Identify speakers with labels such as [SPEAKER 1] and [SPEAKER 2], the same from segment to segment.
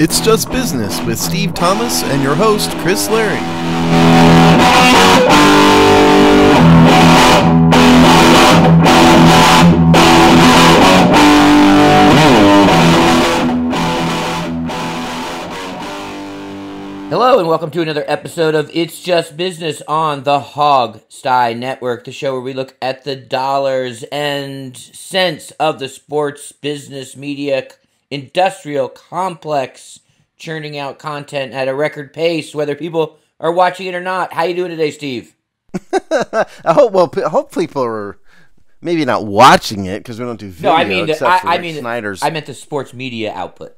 [SPEAKER 1] It's Just Business with Steve Thomas and your host, Chris Larry.
[SPEAKER 2] Hello and welcome to another episode of It's Just Business on the Hog-Stye Network, the show where we look at the dollars and cents of the sports, business, media, industrial complex, churning out content at a record pace, whether people are watching it or not. How you doing today, Steve?
[SPEAKER 1] I hope people are maybe not watching it because we don't do video.
[SPEAKER 2] No, I mean,
[SPEAKER 1] Snyder's.
[SPEAKER 2] I meant the sports media output.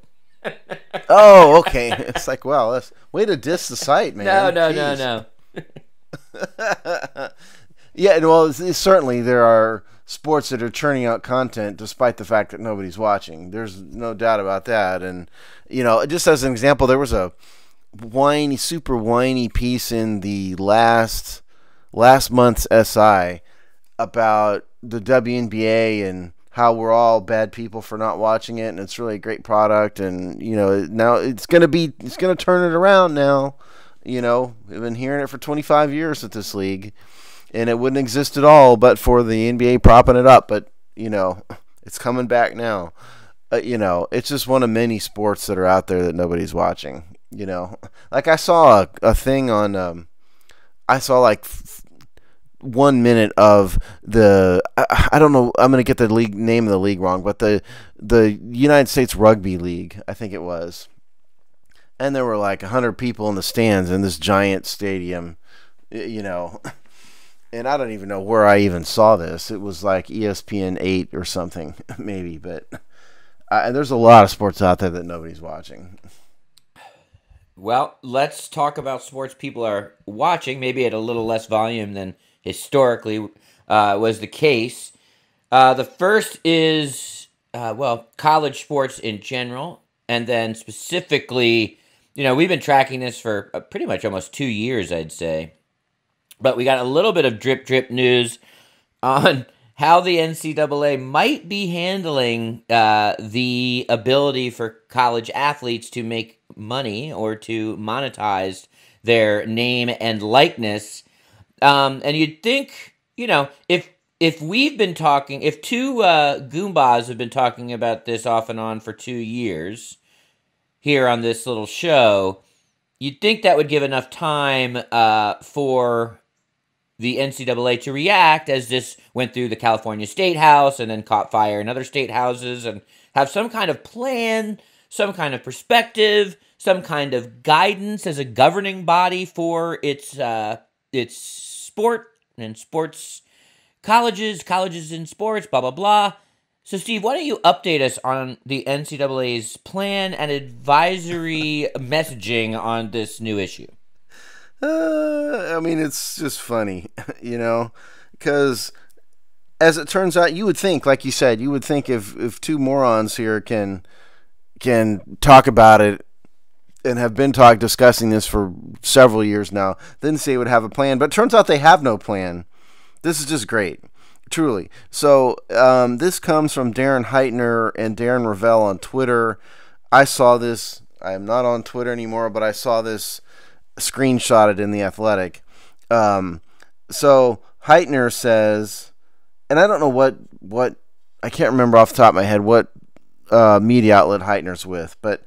[SPEAKER 1] Oh, okay. It's like, wow, that's way to diss the site, man.
[SPEAKER 2] No.
[SPEAKER 1] Yeah, well, certainly there are sports that are churning out content despite the fact that nobody's watching. There's no doubt about that. And, you know, just as an example, there was a super whiny piece in the last month's SI about the WNBA and how we're all bad people for not watching it, and it's really a great product, and you know now it's gonna turn it around now. You know, we've been hearing it for 25 years with this league, and it wouldn't exist at all but for the NBA propping it up. But you know, it's coming back now. You know, it's just one of many sports that are out there that nobody's watching. You know, like I saw a thing on, I saw like 1 minute of the I don't know, I'm going to get the league name of the league wrong, but the United States Rugby League, I think it was. And there were like 100 people in the stands in this giant stadium, you know. And I don't even know where I even saw this. It was like ESPN 8 or something maybe, but there's a lot of sports out there that nobody's watching.
[SPEAKER 2] Well, let's talk about sports people are watching, maybe at a little less volume than historically was the case. The first is, college sports in general, and then specifically, you know, we've been tracking this for pretty much almost 2 years, I'd say. But we got a little bit of drip news on how the NCAA might be handling the ability for college athletes to make money or to monetize their name and likeness. And you'd think, you know, if we've been talking, if two Goombas have been talking about this off and on for 2 years here on this little show, you'd think that would give enough time for the NCAA to react as this went through the California State House and then caught fire in other state houses and have some kind of plan, some kind of perspective, some kind of guidance as a governing body for its sport and sports colleges in sports, blah, blah, blah. So, Steve, why don't you update us on the NCAA's plan and advisory messaging on this new issue?
[SPEAKER 1] I mean, it's just funny, you know, because as it turns out, you would think, like you said, if two morons here can talk about it and have been discussing this for several years now, then say would have a plan. But it turns out they have no plan. This is just great, truly. So this comes from Darren Heitner and Darren Ravel on Twitter. I saw this. I am not on Twitter anymore, but I saw this screenshotted in The Athletic. So Heitner says, and I don't know what I can't remember off the top of my head what media outlet Heitner's with, but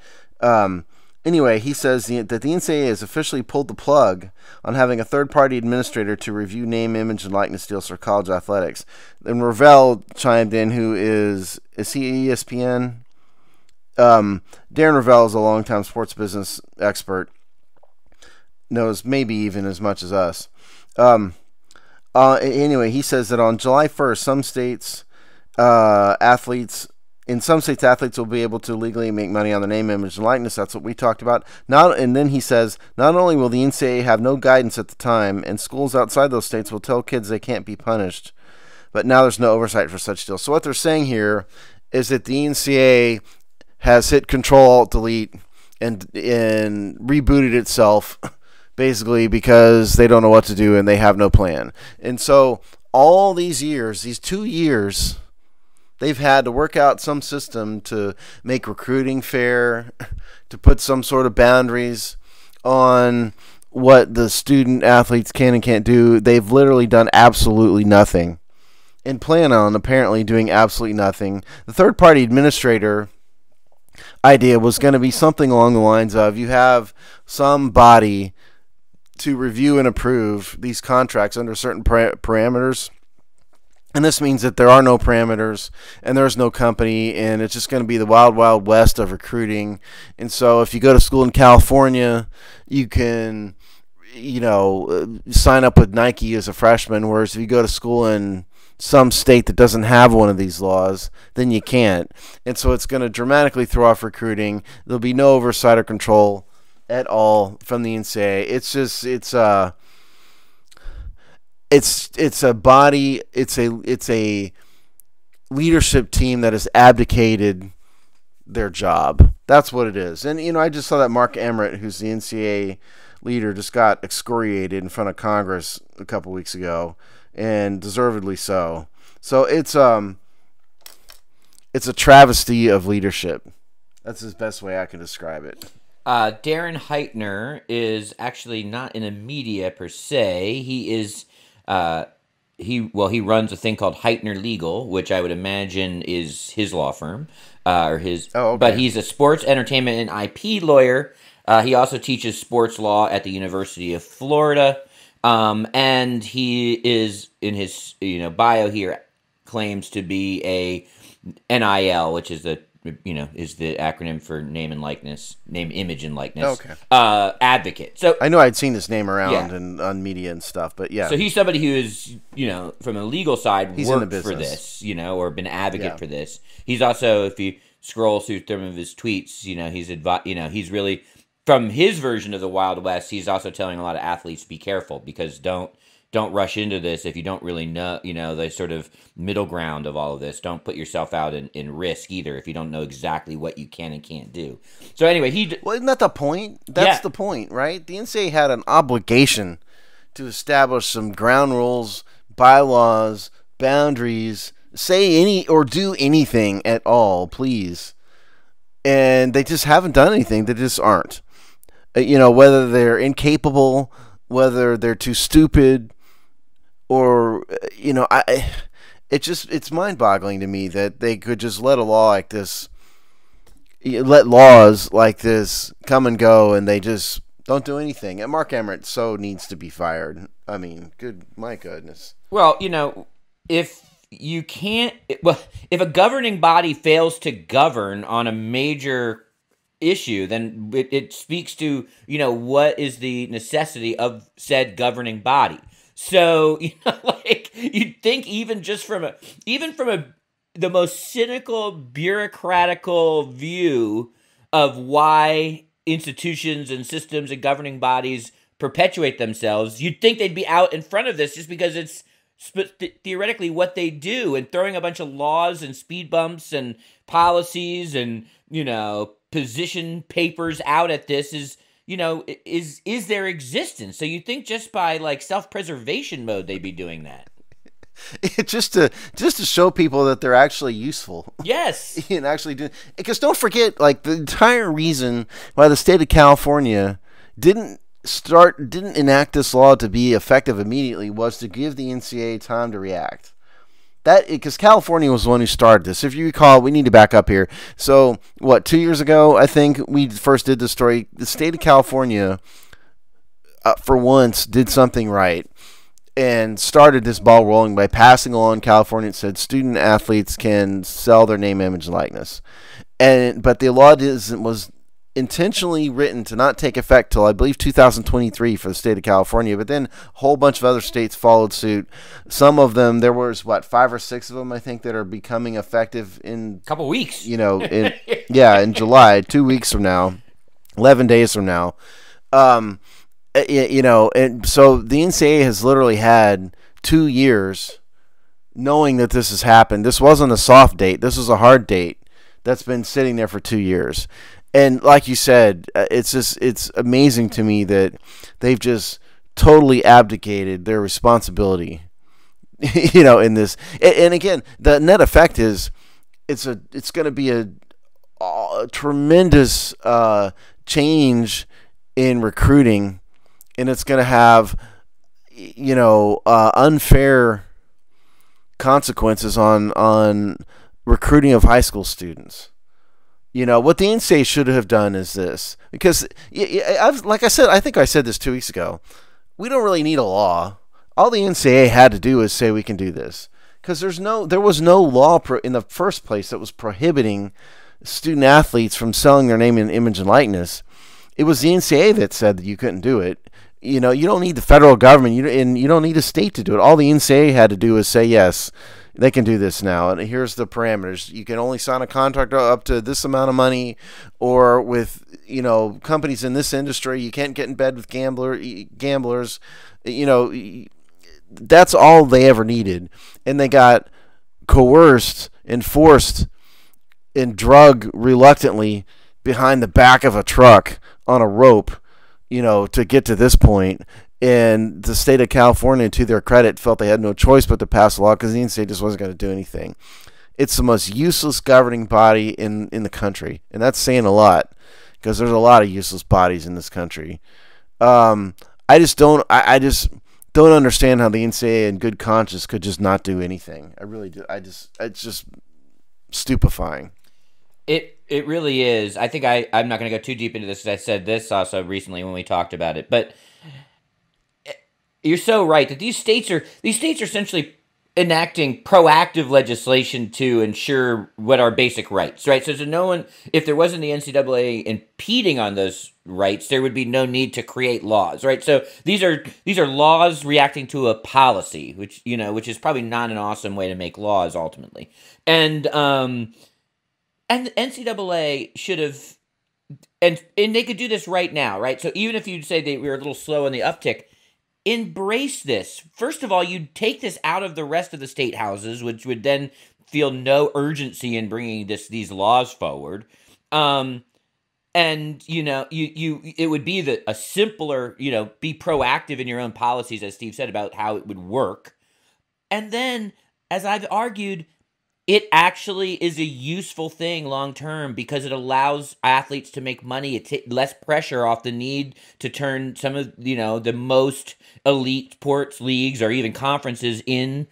[SPEAKER 1] anyway, he says that the NCAA has officially pulled the plug on having a third-party administrator to review name, image, and likeness deals for college athletics. Then Ravel chimed in, who is he ESPN? Darren Ravel is a longtime sports business expert, knows maybe even as much as us. Anyway, he says that on July 1st, some states athletes will be able to legally make money on the name, image, and likeness. That's what we talked about. And then he says, not only will the NCAA have no guidance at the time, and schools outside those states will tell kids they can't be punished, but now there's no oversight for such deals. So what they're saying here is that the NCAA has hit Control-Alt-Delete and rebooted itself, basically because they don't know what to do and they have no plan. And so all these years, these 2 years They've had to work out some system to make recruiting fair, to put some sort of boundaries on what the student athletes can and can't do. They've literally done absolutely nothing and plan on apparently doing absolutely nothing. The third-party administrator idea was going to be something along the lines of you have some body to review and approve these contracts under certain parameters. And this means that there are no parameters and there's no company, and it's just going to be the wild, wild west of recruiting. And so if you go to school in California, you can, sign up with Nike as a freshman, whereas if you go to school in some state that doesn't have one of these laws, then you can't. And so it's going to dramatically throw off recruiting. There'll be no oversight or control at all from the NCAA. It's just, it's a body, it's a leadership team that has abdicated their job. That's what it is. And, I just saw that Mark Emmert, who's the NCAA leader, just got excoriated in front of Congress a couple weeks ago, and deservedly so. So it's a travesty of leadership. That's the best way I can describe it.
[SPEAKER 2] Darren Heitner is actually not in the media per se. He is he runs a thing called Heitner Legal, which I would imagine is his law firm or his. Oh, okay. But he's a sports, entertainment, and IP lawyer. He also teaches sports law at the University of Florida, and he is in his bio here claims to be a NIL, which is is the acronym for name, image, and likeness. Okay. Advocate. So
[SPEAKER 1] I know I'd seen his name around and on media and stuff, but yeah.
[SPEAKER 2] So he's somebody who is, from a legal side, he's worked for this, or been an advocate for this. He's also, if you scroll through some of his tweets, he's really, from his version of the Wild West, he's also telling a lot of athletes, be careful, because don't rush into this if you don't really know, the sort of middle ground of all of this. Don't put yourself out in risk either if you don't know exactly what you can and can't do. So anyway,
[SPEAKER 1] well, isn't that the point? That's the point, right? The NCAA had an obligation to establish some ground rules, bylaws, boundaries, say any or do anything at all, please. And they just haven't done anything. They just aren't. Whether they're incapable, whether they're too stupid, or it's mind-boggling to me that they could just let laws like this come and go, and they just don't do anything. And Mark Emmert so needs to be fired. I mean, my goodness.
[SPEAKER 2] Well, if a governing body fails to govern on a major issue, then it speaks to what is the necessity of said governing body. So you'd think even from the most cynical bureaucratical view of why institutions and systems and governing bodies perpetuate themselves, you'd think they'd be out in front of this just because it's theoretically what they do, and throwing a bunch of laws and speed bumps and policies and position papers out at this is their existence. So you think just by self-preservation mode they'd be doing that.
[SPEAKER 1] just to show people that they're actually useful.
[SPEAKER 2] Yes.
[SPEAKER 1] And actually do, because don't forget, the entire reason why the state of California didn't enact this law to be effective immediately was to give the NCAA time to react. Because California was the one who started this. If you recall, we need to back up here. So, 2 years ago, I think we first did the story. The state of California, for once, did something right and started this ball rolling by passing a law in California that said student athletes can sell their name, image, and likeness. But the law was intentionally written to not take effect till I believe 2023 for the state of California, but then a whole bunch of other states followed suit. Some of them, there was 5 or 6 of them, I think, that are becoming effective in
[SPEAKER 2] a couple weeks.
[SPEAKER 1] In July, 2 weeks from now, 11 days from now. And so the NCAA has literally had 2 years knowing that this has happened. This wasn't a soft date. This was a hard date that's been sitting there for 2 years. And like you said, it's amazing to me that they've just totally abdicated their responsibility, in this. And again, the net effect is it's going to be a tremendous change in recruiting, and it's going to have unfair consequences on recruiting of high school students. What the NCAA should have done is this, because like I said, I think I said this 2 weeks ago. We don't really need a law. All the NCAA had to do is say we can do this, because there was no law in the first place that was prohibiting student athletes from selling their name and image and likeness. It was the NCAA that said that you couldn't do it. You don't need the federal government, and you don't need a state to do it. All the NCAA had to do is say, yes, they can do this now, and here's the parameters. You can only sign a contract up to this amount of money, or with companies in this industry, you can't get in bed with gamblers. That's all they ever needed, and they got coerced and forced and drug reluctantly behind the back of a truck on a rope, to get to this point. And the state of California, to their credit, felt they had no choice but to pass a law because the NCAA just wasn't going to do anything. It's the most useless governing body in the country, and that's saying a lot, because there's a lot of useless bodies in this country. I just don't understand how the NCAA in good conscience could just not do anything. I really do. It's just stupefying.
[SPEAKER 2] It really is. I think I'm not going to go too deep into this, because I said this also recently when we talked about it. But you're so right that these states are essentially enacting proactive legislation to ensure what are basic rights, right? So no one, if there wasn't the NCAA impeding on those rights, there would be no need to create laws, right? So these are laws reacting to a policy, which is probably not an awesome way to make laws ultimately. And the NCAA should have, and they could do this right now, right? So even if you say we were a little slow on the uptick, embrace this. First of all, you'd take this out of the rest of the state houses, which would then feel no urgency in bringing these laws forward. And it would be a simpler, be proactive in your own policies, as Steve said, about how it would work. And then, as I've argued, it actually is a useful thing long term, because it allows athletes to make money. It takes less pressure off the need to turn some of the most elite sports leagues or even conferences into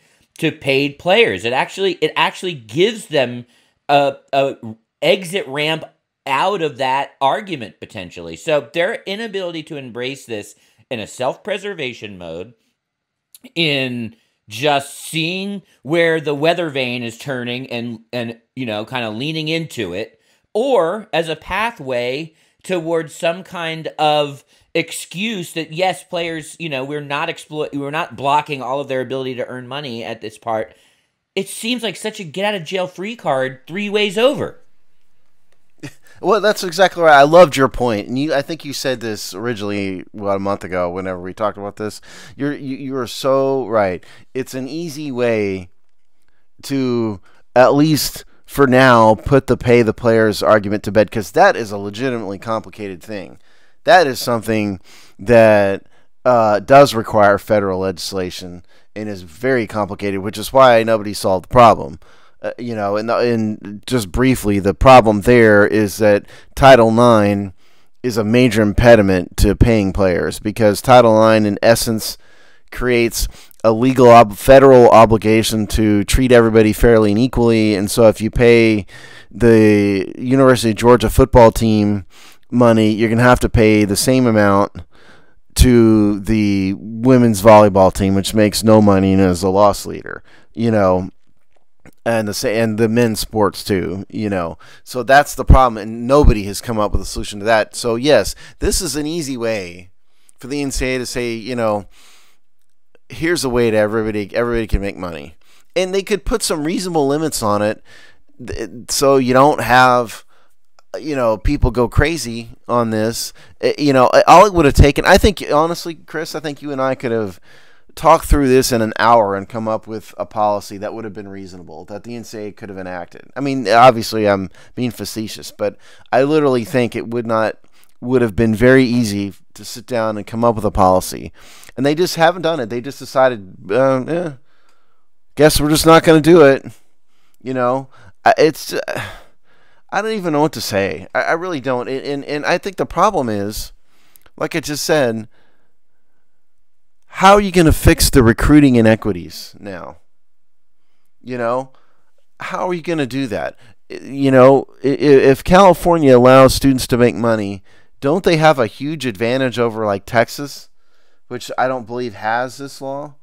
[SPEAKER 2] paid players. It actually gives them a exit ramp out of that argument potentially. So their inability to embrace this in a self-preservation mode, in just seeing where the weather vane is turning and kind of leaning into it, or as a pathway towards some kind of excuse that, yes, players, we're not blocking all of their ability to earn money at this part. It seems like such a get out of jail free card 3 ways over.
[SPEAKER 1] Well, that's exactly right. I loved your point, and I think you said this originally a month ago. Whenever we talked about this, you are so right. It's an easy way to, at least for now, put the pay the players argument to bed, because that is a legitimately complicated thing. That is something that does require federal legislation and is very complicated, which is why nobody solved the problem. And just briefly, the problem there is that Title IX is a major impediment to paying players, because Title IX, in essence, creates a legal federal obligation to treat everybody fairly and equally. And so if you pay the University of Georgia football team money, you're going to have to pay the same amount to the women's volleyball team, which makes no money and is a loss leader, and the men's sports too, So that's the problem, and nobody has come up with a solution to that. So yes, this is an easy way for the NCAA to say, here's a way to everybody can make money, and they could put some reasonable limits on it, so you don't have people go crazy on this. All it would have taken, I think, honestly, Chris, I think you and I could have talk through this in an hour and come up with a policy that would have been reasonable, that the NCAA could have enacted. I mean, obviously I'm being facetious, but I literally think it would have been very easy to sit down and come up with a policy. And they just haven't done it. They just decided, guess we're just not going to do it. it's I don't even know what to say. I really don't. And I think the problem is, like I just said, how are you going to fix the recruiting inequities now? You know, how are you going to do that? You know, if California allows students to make money, don't they have a huge advantage over like Texas, which I don't believe has this law?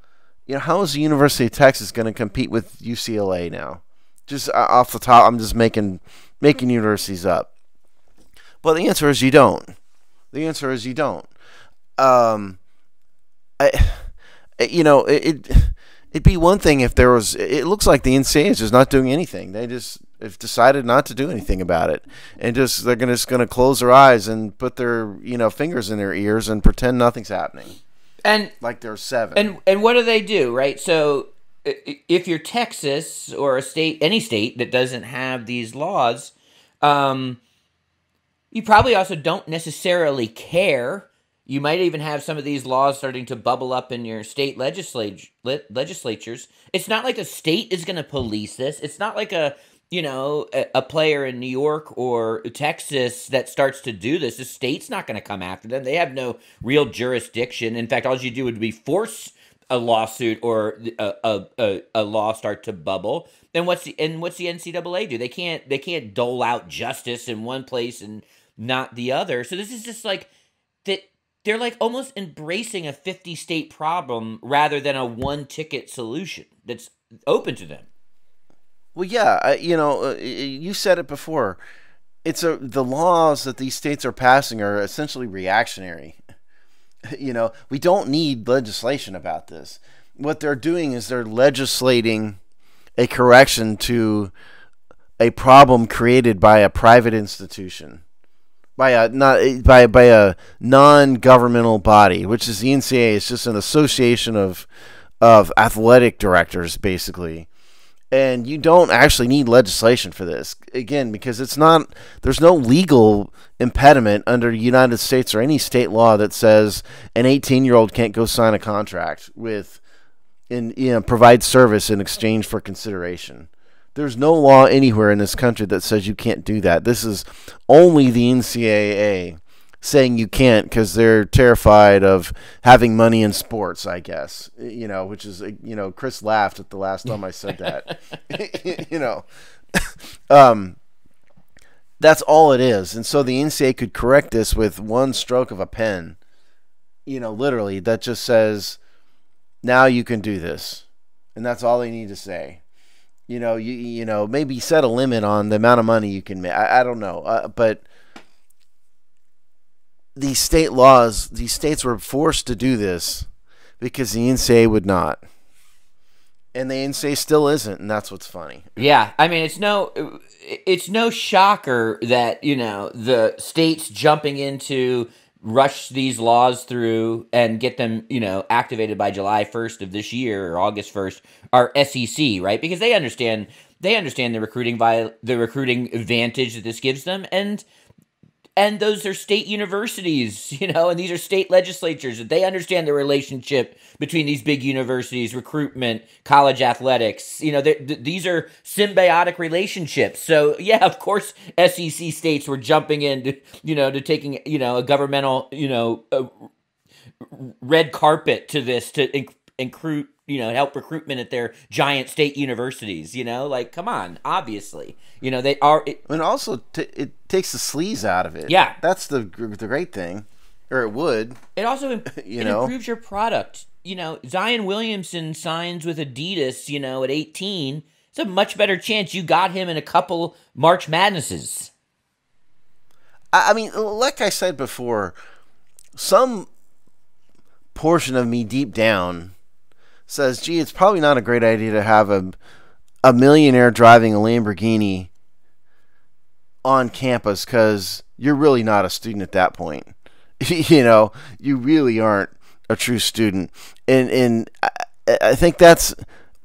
[SPEAKER 1] You know, how is the University of Texas going to compete with UCLA now? Just off the top, I'm just making universities up. Well, the answer is you don't. The answer is you don't. You know, it'd be one thing if there was. It looks like the NCAA is just not doing anything. They just have decided not to do anything about it, and they're just gonna close their eyes and put their fingers in their ears and pretend nothing's happening.
[SPEAKER 2] And
[SPEAKER 1] like they're 7.
[SPEAKER 2] And what do they do, right? So if you're Texas or any state that doesn't have these laws, you probably also don't necessarily care. You might even have some of these laws starting to bubble up in your state legislatures. It's not like the state is going to police this. It's not like a player in New York or Texas that starts to do this. The state's not going to come after them. They have no real jurisdiction. In fact, all you do would be force a lawsuit or a law start to bubble. Then what's the NCAA do? They can't dole out justice in one place and not the other. So this is just like that. They're like almost embracing a 50-state problem rather than a one-ticket solution that's open to them.
[SPEAKER 1] Well, yeah, you said it before. The laws that these states are passing are essentially reactionary. We don't need legislation about this. What they're doing is they're legislating a correction to a problem created by a private institution. By a non-governmental body, which is the NCAA. It's just an association of athletic directors, basically. And you don't actually need legislation for this, again, because there's no legal impediment under the United States or any state law that says an 18-year-old can't go sign a contract provide service in exchange for consideration. There's no law anywhere in this country that says you can't do that. This is only the NCAA saying you can't because they're terrified of having money in sports, I guess. Which is, Chris laughed at the last time I said that. That's all it is. And so the NCAA could correct this with one stroke of a pen. Literally, that just says, now you can do this. And that's all they need to say. Maybe set a limit on the amount of money you can make. I don't know. But these states were forced to do this because the NCAA would not. And the NCAA still isn't, and that's what's funny.
[SPEAKER 2] Yeah, I mean, it's no shocker that, the states jumping into rush these laws through and get them, activated by July 1st of this year or August 1st are SEC, right? Because they understand the recruiting advantage that this gives them, and those are state universities, and these are state legislatures. They understand the relationship between these big universities, recruitment, college athletics. These are symbiotic relationships. So, yeah, of course, SEC states were jumping in to taking, a governmental, red carpet to this to help recruitment at their giant state universities. Come on, obviously, they are.
[SPEAKER 1] And also, it takes the sleaze out of it.
[SPEAKER 2] Yeah,
[SPEAKER 1] that's the great thing, or it would.
[SPEAKER 2] It also it improves your product. Zion Williamson signs with Adidas. At 18, it's a much better chance you got him in a couple March Madnesses.
[SPEAKER 1] I mean, like I said before, some portion of me deep down says, gee, it's probably not a great idea to have a millionaire driving a Lamborghini on campus because you're really not a student at that point. You really aren't a true student. And I think that's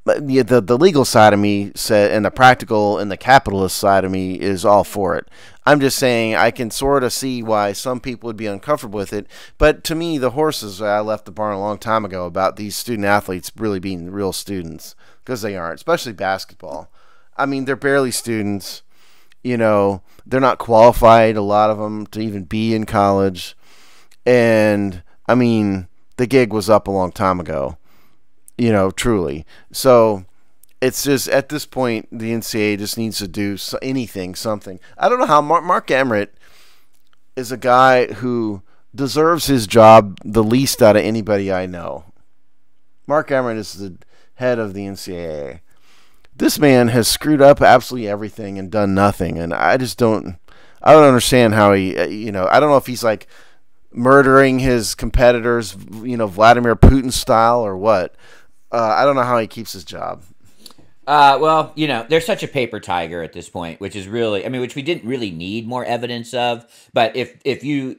[SPEAKER 1] the legal side of me said, and the practical and the capitalist side of me is all for it. I'm just saying I can sort of see why some people would be uncomfortable with it. But to me, the horses, I left the barn a long time ago about these student athletes really being real students, because they aren't, especially basketball. I mean, they're barely students. They're not qualified, a lot of them, to even be in college. And, I mean, the gig was up a long time ago, truly. So it's just, at this point, the NCAA just needs to do anything, something. I don't know how Mark Emmert is a guy who deserves his job the least out of anybody I know. Mark Emmert is the head of the NCAA. This man has screwed up absolutely everything and done nothing, and I don't understand how he, I don't know if he's like murdering his competitors, Vladimir Putin style or what. I don't know how he keeps his job.
[SPEAKER 2] Well, they're such a paper tiger at this point, which is really, I mean, which we didn't really need more evidence of. But if you,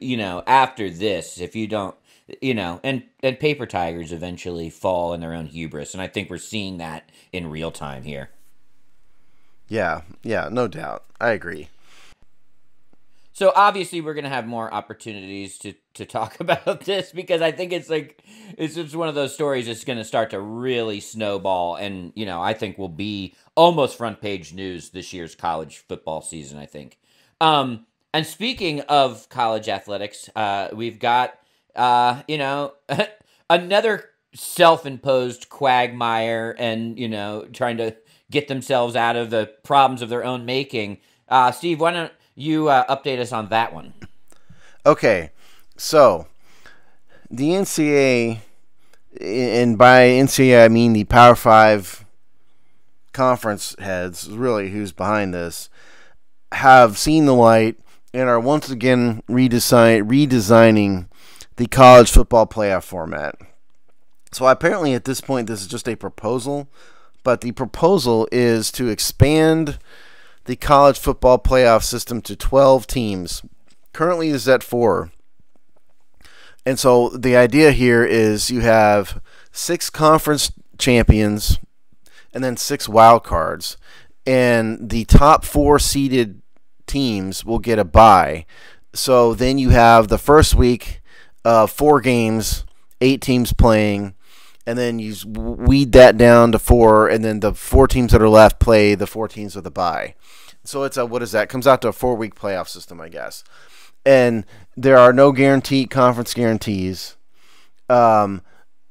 [SPEAKER 2] after this, if you don't, and paper tigers eventually fall in their own hubris. And I think we're seeing that in real time here.
[SPEAKER 1] Yeah, no doubt. I agree.
[SPEAKER 2] So obviously we're going to have more opportunities to talk about this, because I think it's just one of those stories that's going to start to really snowball, and I think will be almost front page news this year's college football season, I think. And speaking of college athletics, we've got another self-imposed quagmire, and trying to get themselves out of the problems of their own making. Steve, why don't you update us on that one?
[SPEAKER 1] Okay, so the NCAA, and by NCAA I mean the Power 5 conference heads, really who's behind this, have seen the light and are once again redesigning the college football playoff format. So apparently at this point this is just a proposal, but the proposal is to expand the college football playoff system to 12 teams. Currently is at 4. And so the idea here is you have 6 conference champions and then 6 wild cards. And the top 4 seeded teams will get a bye. So then you have the first week, 4 games, 8 teams playing. And then you weed that down to 4, and then the 4 teams that are left play the 4 teams with a bye. So it's what is that? It comes out to a 4-week playoff system, I guess. And there are no conference guarantees. And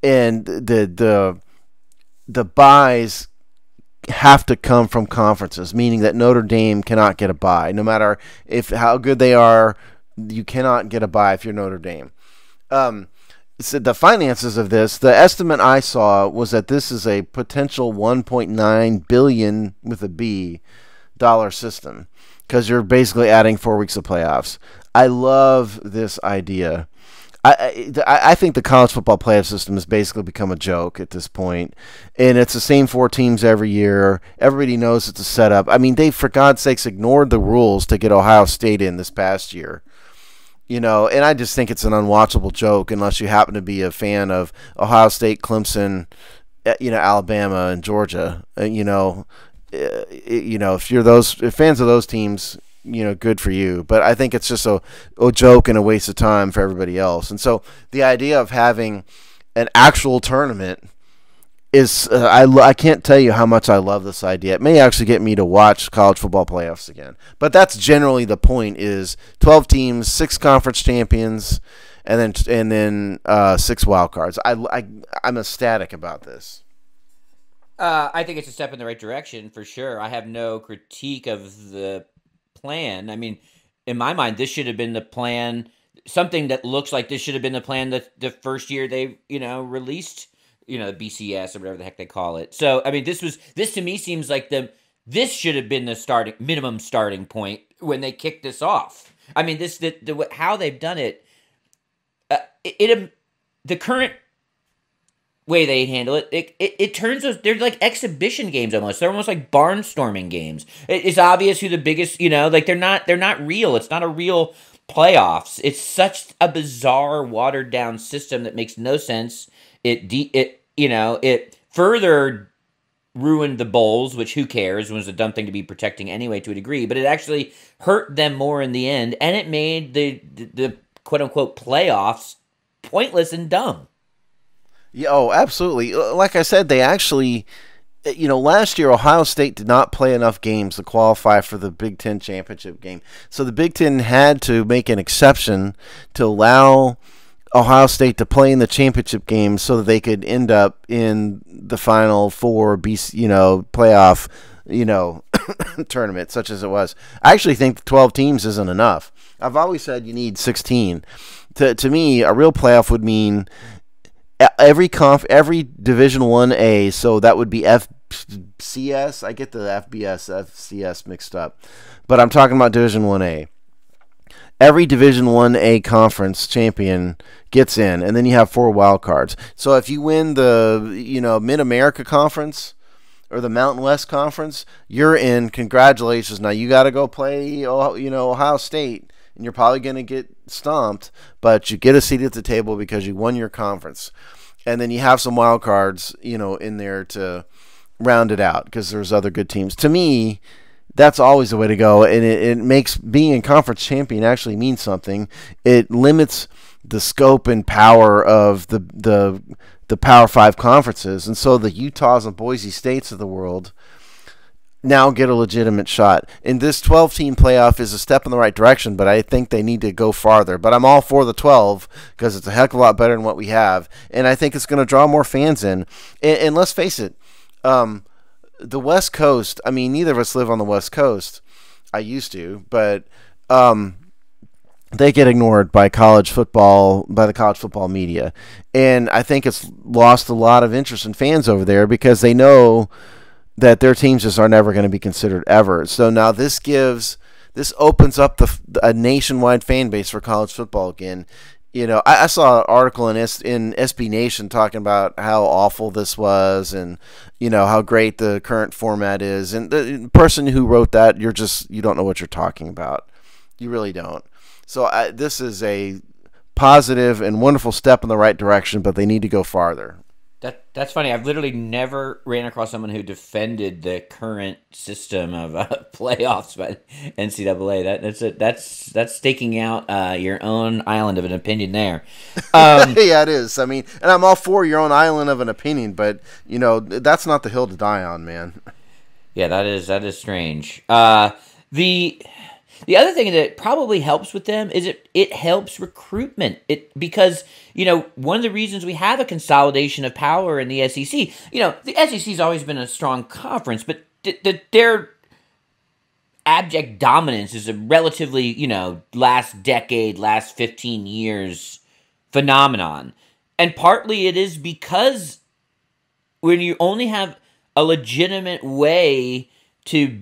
[SPEAKER 1] the byes have to come from conferences, meaning that Notre Dame cannot get a bye. No matter how good they are, you cannot get a bye if you're Notre Dame. So the finances of this, the estimate I saw was that this is a potential $1.9 billion with a B dollar system, because you're basically adding 4 weeks of playoffs. I love this idea. I think the college football playoff system has basically become a joke at this point, and it's the same 4 teams every year. Everybody knows it's a setup. I mean, they, for God's sakes, ignored the rules to get Ohio State in this past year. And I just think it's an unwatchable joke unless you happen to be a fan of Ohio State, Clemson, Alabama, and Georgia. If you're fans of those teams, good for you. But I think it's just a joke and a waste of time for everybody else. And so the idea of having an actual tournament is, I can't tell you how much I love this idea. It may actually get me to watch college football playoffs again. But that's generally the point: is 12 teams, 6 conference champions, and then 6 wild cards. I'm ecstatic about this.
[SPEAKER 2] I think it's a step in the right direction for sure. I have no critique of the plan. I mean, in my mind, this should have been the plan. Something that looks like this should have been the plan that the first year they, released, BCS or whatever the heck they call it. So, I mean, this to me seems like this should have been the minimum starting point when they kicked this off. I mean, how they've done it, the current way they handle it turns those, they're like exhibition games almost. They're almost like barnstorming games. It's obvious who the biggest, they're not real. It's not a real playoffs. It's such a bizarre, watered down system that makes no sense. It further ruined the bowls, which who cares? It was a dumb thing to be protecting anyway to a degree, but it actually hurt them more in the end, and it made the quote unquote playoffs pointless and dumb.
[SPEAKER 1] Yeah, oh, absolutely. Like I said, they actually, last year Ohio State did not play enough games to qualify for the Big Ten championship game. So the Big Ten had to make an exception to allow Ohio State to play in the championship game so that they could end up in the Final Four, playoff, tournament, such as it was. I actually think the 12 teams isn't enough. I've always said you need 16. To me, a real playoff would mean every Division 1A, so that would be FCS. I get the FBS, FCS mixed up, but I'm talking about Division 1A. Every Division 1A conference champion gets in, and then you have 4 wild cards. So if you win the Mid-America Conference or the Mountain West Conference, you're in. Congratulations. Now you got to go play Ohio State, and you're probably going to get stomped, but you get a seat at the table because you won your conference. And then you have some wild cards, in there to round it out because there's other good teams. To me, that's always the way to go, and it makes being a conference champion actually mean something. It limits the scope and power of the Power 5 conferences, and so the Utahs and Boise States of the world now get a legitimate shot. And this 12-team playoff is a step in the right direction, but I think they need to go farther. But I'm all for the 12 because it's a heck of a lot better than what we have, and I think it's going to draw more fans in. And let's face it, the West Coast, I mean, neither of us live on the West Coast. I used to, but they get ignored by the college football media. And I think it's lost a lot of interest in fans over there because they know that their teams just are never going to be considered ever. So now this opens up a nationwide fan base for college football again. I saw an article in SB Nation talking about how awful this was and, how great the current format is. And the person who wrote that, you don't know what you're talking about. You really don't. So this is a positive and wonderful step in the right direction, but they need to go farther.
[SPEAKER 2] That's funny. I've literally never ran across someone who defended the current system of playoffs by NCAA. That's staking out your own island of an opinion there.
[SPEAKER 1] Yeah, it is. I mean, and I'm all for your own island of an opinion, but that's not the hill to die on, man.
[SPEAKER 2] Yeah, that is strange. The other thing that probably helps with them is it helps recruitment. Because one of the reasons we have a consolidation of power in the SEC, the SEC's always been a strong conference, but their abject dominance is a relatively, last decade, last 15 years phenomenon. And partly it is because when you only have a legitimate way to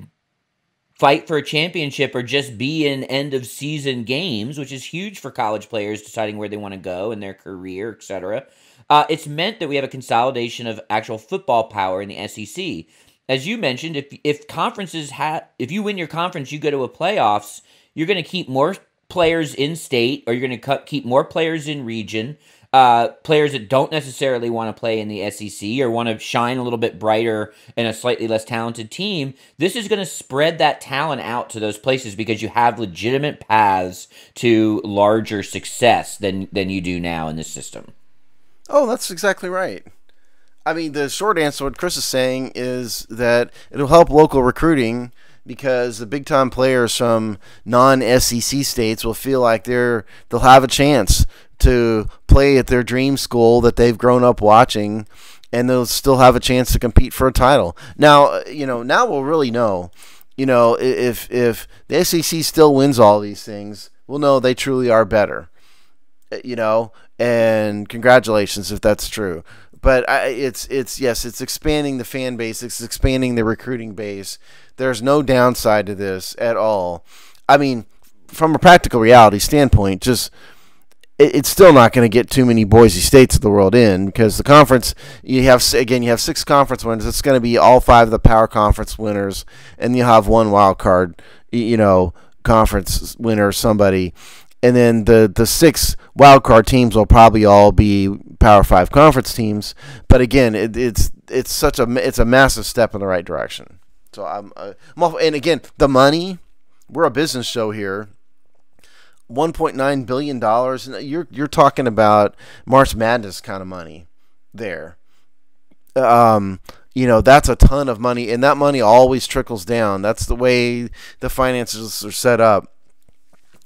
[SPEAKER 2] fight for a championship or just be in end-of-season games, which is huge for college players deciding where they want to go in their career, etc. It's meant that we have a consolidation of actual football power in the SEC. As you mentioned, if you win your conference, you go to a playoffs, you're going to keep more players in state, or you're going to keep more players in region. Players that don't necessarily want to play in the SEC or want to shine a little bit brighter in a slightly less talented team, this is going to spread that talent out to those places because you have legitimate paths to larger success than you do now in this system.
[SPEAKER 1] Oh, that's exactly right. I mean, the short answer, what Chris is saying, is that it'll help local recruiting because the big-time players from non-SEC states will feel like they'll have a chance to play at their dream school that they've grown up watching, and they'll still have a chance to compete for a title. Now, now we'll really know. If the SEC still wins all these things, we'll know they truly are better. And congratulations if that's true. But it's expanding the fan base, it's expanding the recruiting base. There's no downside to this at all. I mean, from a practical reality standpoint, it's still not going to get too many Boise States of the world in because the conference, you have 6 conference winners. It's going to be all 5 of the power conference winners, and you'll have one wild card, conference winner, somebody. And then the 6 wild card teams will probably all be Power 5 conference teams. But again, it's a massive step in the right direction. So and again, the money, we're a business show here. $1.9 billion. And you're talking about March Madness kind of money there. that's a ton of money, and that money always trickles down. That's the way the finances are set up.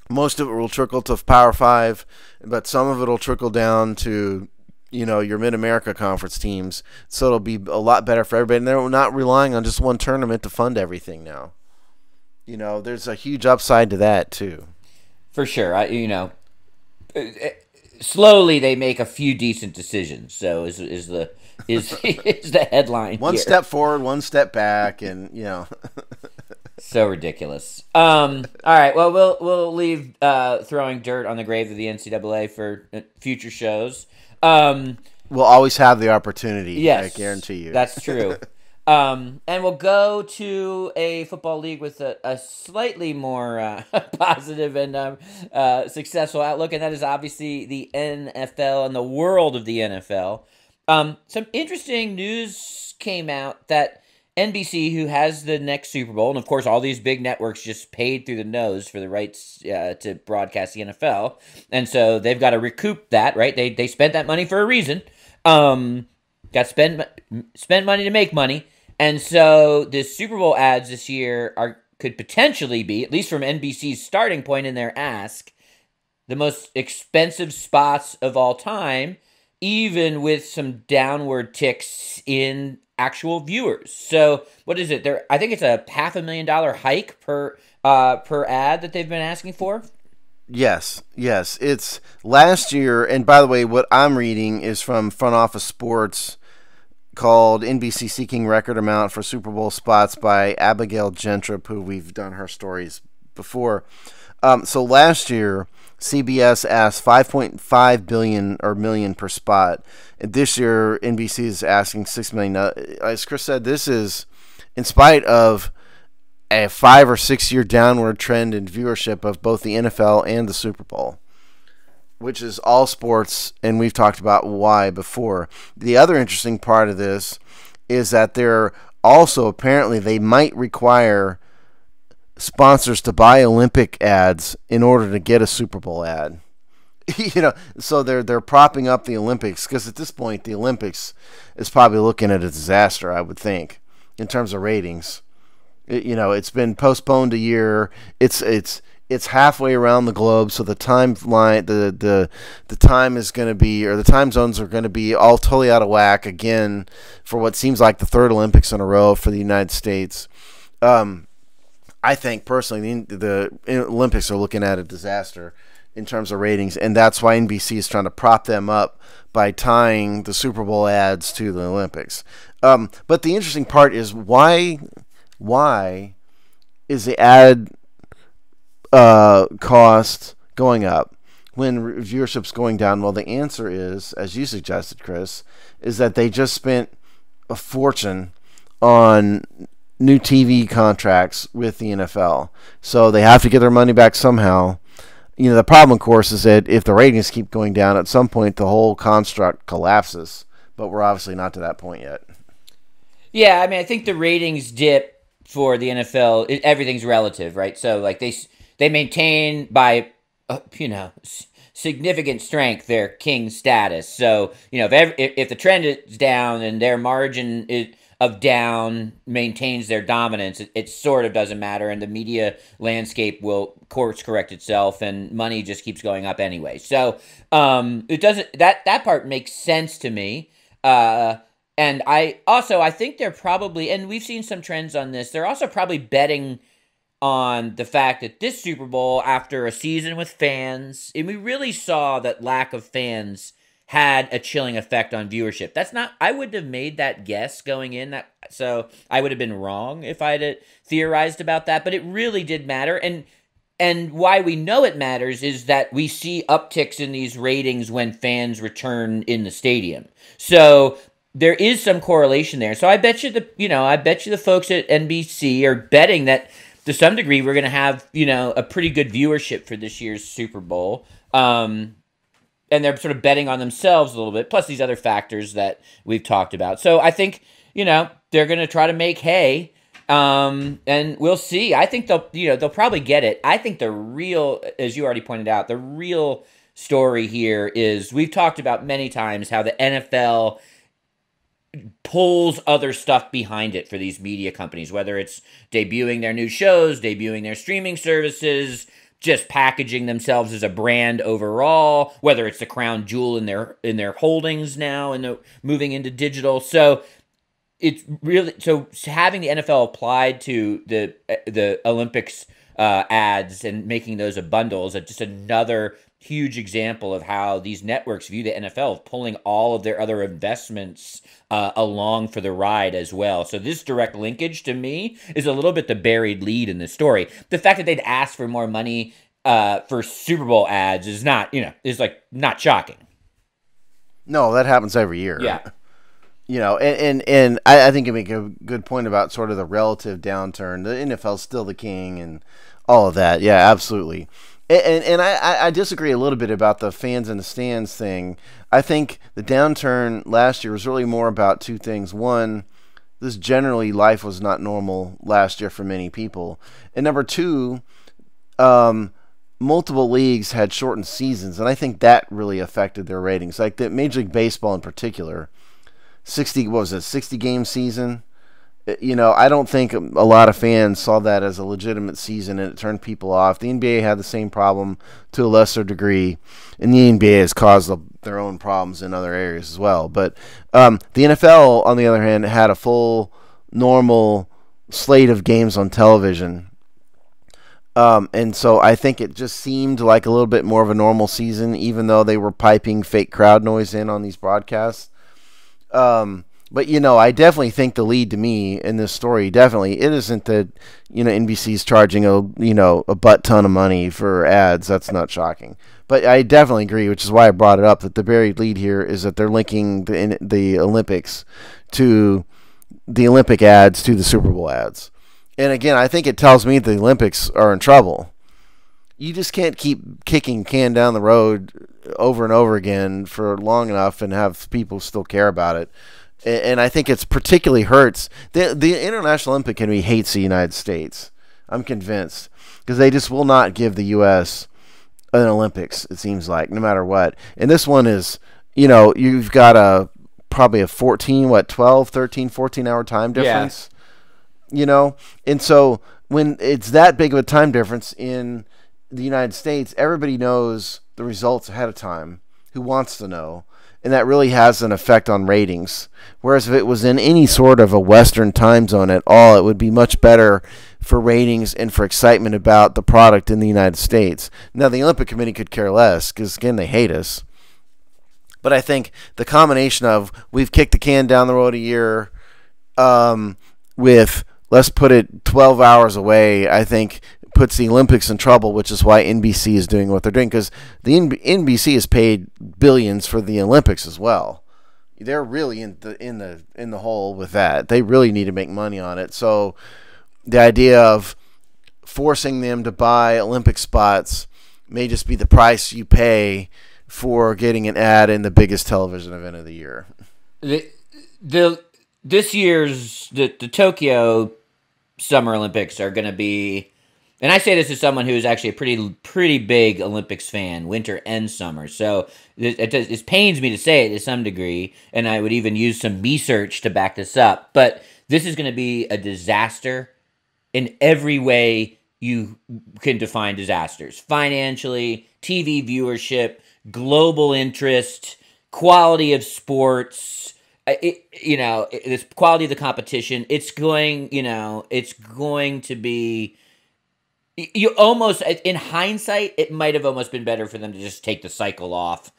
[SPEAKER 1] Most of it will trickle to Power 5, but some of it will trickle down to, your Mid-America Conference teams. So it'll be a lot better for everybody. And they're not relying on just one tournament to fund everything now. There's a huge upside to that, too.
[SPEAKER 2] For sure. Slowly they make a few decent decisions. So is the headline
[SPEAKER 1] one
[SPEAKER 2] here.
[SPEAKER 1] Step forward, one step back, and
[SPEAKER 2] So ridiculous. All right. Well, we'll leave throwing dirt on the grave of the NCAA for future shows.
[SPEAKER 1] We'll always have the opportunity.
[SPEAKER 2] Yes,
[SPEAKER 1] I guarantee you.
[SPEAKER 2] That's true. And we'll go to a football league with a slightly more positive and successful outlook, and that is obviously the NFL and the world of the NFL. Some interesting news came out that NBC, who has the next Super Bowl, and of course all these big networks just paid through the nose for the rights to broadcast the NFL, and so they've got to recoup that, right? They spent that money for a reason. Got to spend money to make money, and so the Super Bowl ads this year could potentially be, at least from NBC's starting point in their ask, the most expensive spots of all time, even with some downward ticks in actual viewers. So what is it? I think it's a $500,000 hike per ad that they've been asking for.
[SPEAKER 1] Yes. It's last year, and by the way, what I'm reading is from Front Office Sports, called NBC Seeking Record Amount for Super Bowl Spots by Abigail Gentrup, who we've done her stories before. So last year, CBS asked $5.5 million per spot. And this year, NBC is asking $6 million. Now, as Chris said, this is in spite of a 5 or 6 year downward trend in viewership of both the NFL and the Super Bowl, which is all sports, and we've talked about why before. The other interesting part of this is that they're also, apparently, they might require sponsors to buy Olympic ads in order to get a Super Bowl ad. So they're propping up the Olympics, because at this point the Olympics is probably looking at a disaster, I would think, in terms of ratings. It's been postponed a year. It's halfway around the globe, so the timeline, the time is going to be, or the time zones are going to be all totally out of whack again for what seems like the third Olympics in a row for the United States. I think personally the Olympics are looking at a disaster in terms of ratings, and that's why NBC is trying to prop them up by tying the Super Bowl ads to the Olympics. But the interesting part is why is the ad cost going up when viewership's going down? Well, the answer is, as you suggested, Chris, is that they just spent a fortune on new TV contracts with the NFL. So they have to get their money back somehow. The problem, of course, is that if the ratings keep going down, at some point the whole construct collapses. But we're obviously not to that point yet.
[SPEAKER 2] Yeah, I think the ratings dip for the NFL. Everything's relative, right? So like they maintain by significant strength their king status. So if the trend is down and their margin of down maintains their dominance, it sort of doesn't matter, and the media landscape will course correct itself, and money just keeps going up anyway. So it doesn't, that part makes sense to me. And I think they're probably, and we've seen some trends on this, they're also probably betting on the fact that this Super Bowl, after a season with fans, and we really saw that lack of fans had a chilling effect on viewership. I wouldn't have made that guess going in, so I would have been wrong if I had theorized about that, but it really did matter. And why we know it matters is that we see upticks in these ratings when fans return in the stadium. So there is some correlation there. So I bet you the folks at NBC are betting that to some degree we're going to have, a pretty good viewership for this year's Super Bowl. And they're sort of betting on themselves a little bit, plus these other factors that we've talked about. So I think, they're going to try to make hay, and we'll see. I think they'll probably get it. I think the real, as you already pointed out, the real story here is, we've talked about many times how the NFL pulls other stuff behind it for these media companies, whether it's debuting their new shows, debuting their streaming services, just packaging themselves as a brand overall, whether it's the crown jewel in their holdings now and moving into digital. So it's really, so having the NFL applied to the Olympics ads and making those a bundle is just another huge example of how these networks view the NFL of pulling all of their other investments along for the ride as well. So this direct linkage to me is a little bit the buried lead in this story. The fact that they'd ask for more money for Super Bowl ads is not, is like not shocking.
[SPEAKER 1] No, that happens every year.
[SPEAKER 2] Yeah.
[SPEAKER 1] And I think you make a good point about sort of the relative downturn. The NFL's still the king and all of that. Yeah, absolutely. And I disagree a little bit about the fans in the stands thing. I think the downturn last year was really more about two things. One, this generally life was not normal last year for many people. And number two, multiple leagues had shortened seasons, and I think that really affected their ratings. Like the Major League Baseball in particular, 60-game season. I don't think a lot of fans saw that as a legitimate season, and it turned people off. The NBA had the same problem to a lesser degree, and the NBA has caused their own problems in other areas as well. But the NFL, on the other hand, had a full, normal slate of games on television. And so I think it just seemed like a little bit more of a normal season, even though they were piping fake crowd noise in on these broadcasts. But, I definitely think the lead to me in this story, it isn't that, NBC's charging a butt ton of money for ads. That's not shocking. But I definitely agree, which is why I brought it up, that the buried lead here is that they're linking the Olympics to the Olympic ads to the Super Bowl ads. And again, I think it tells me the Olympics are in trouble. You just can't keep kicking can down the road over and over again for long enough and have people still care about it. And I think it's particularly hurts. The International Olympic Committee hates the United States. I'm convinced. Because they just will not give the U.S. an Olympics, it seems like, no matter what. And this one is, you've got probably a 12, 13, 14-hour time difference. Yeah. And so when it's that big of a time difference in the United States, everybody knows the results ahead of time. Who wants to know? And that really has an effect on ratings. Whereas if it was in any sort of a Western time zone at all, it would be much better for ratings and for excitement about the product in the United States. Now, the Olympic Committee could care less because, again, they hate us. But I think the combination of we've kicked the can down the road a year with let's put it 12 hours away, I think puts the Olympics in trouble, which is why NBC is doing what they're doing, because the NBC has paid billions for the Olympics as well. They're really in the hole with that. They really need to make money on it. So the idea of forcing them to buy Olympic spots may just be the price you pay for getting an ad in the biggest television event of the year.
[SPEAKER 2] This year's the Tokyo Summer Olympics are going to be. And I say this as someone who is actually a pretty big Olympics fan, winter and summer. So it pains me to say it to some degree, and I would even use some research to back this up. But this is going to be a disaster in every way you can define disasters. Financially, TV viewership, global interest, quality of sports, this quality of the competition. It's going to be... You almost, in hindsight, it might have almost been better for them to just take the cycle off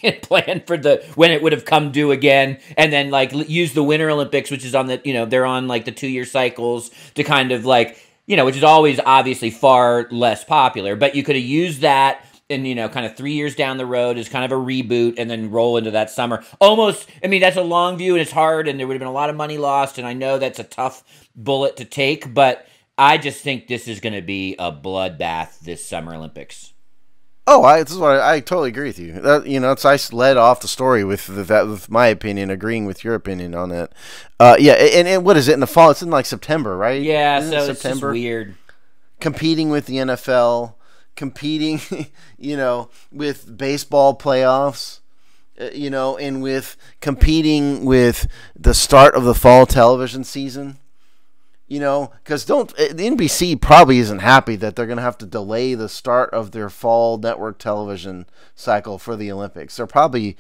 [SPEAKER 2] and plan for when it would have come due again, and then use the Winter Olympics, which is on they're on the 2-year cycles to kind of which is always obviously far less popular, but you could have used that and kind of 3 years down the road as kind of a reboot and then roll into that summer. Almost, that's a long view and it's hard and there would have been a lot of money lost, and I know that's a tough bullet to take, but I just think this is going to be a bloodbath this Summer Olympics.
[SPEAKER 1] Oh, I totally agree with you. I led off the story with my opinion, agreeing with your opinion on that. And what is it in the fall? It's in September, right?
[SPEAKER 2] Yeah, so it's just weird.
[SPEAKER 1] Competing with the NFL, competing, with baseball playoffs. And with competing with the start of the fall television season, because the NBC probably isn't happy that they're going to have to delay the start of their fall network television cycle for the Olympics. They're probably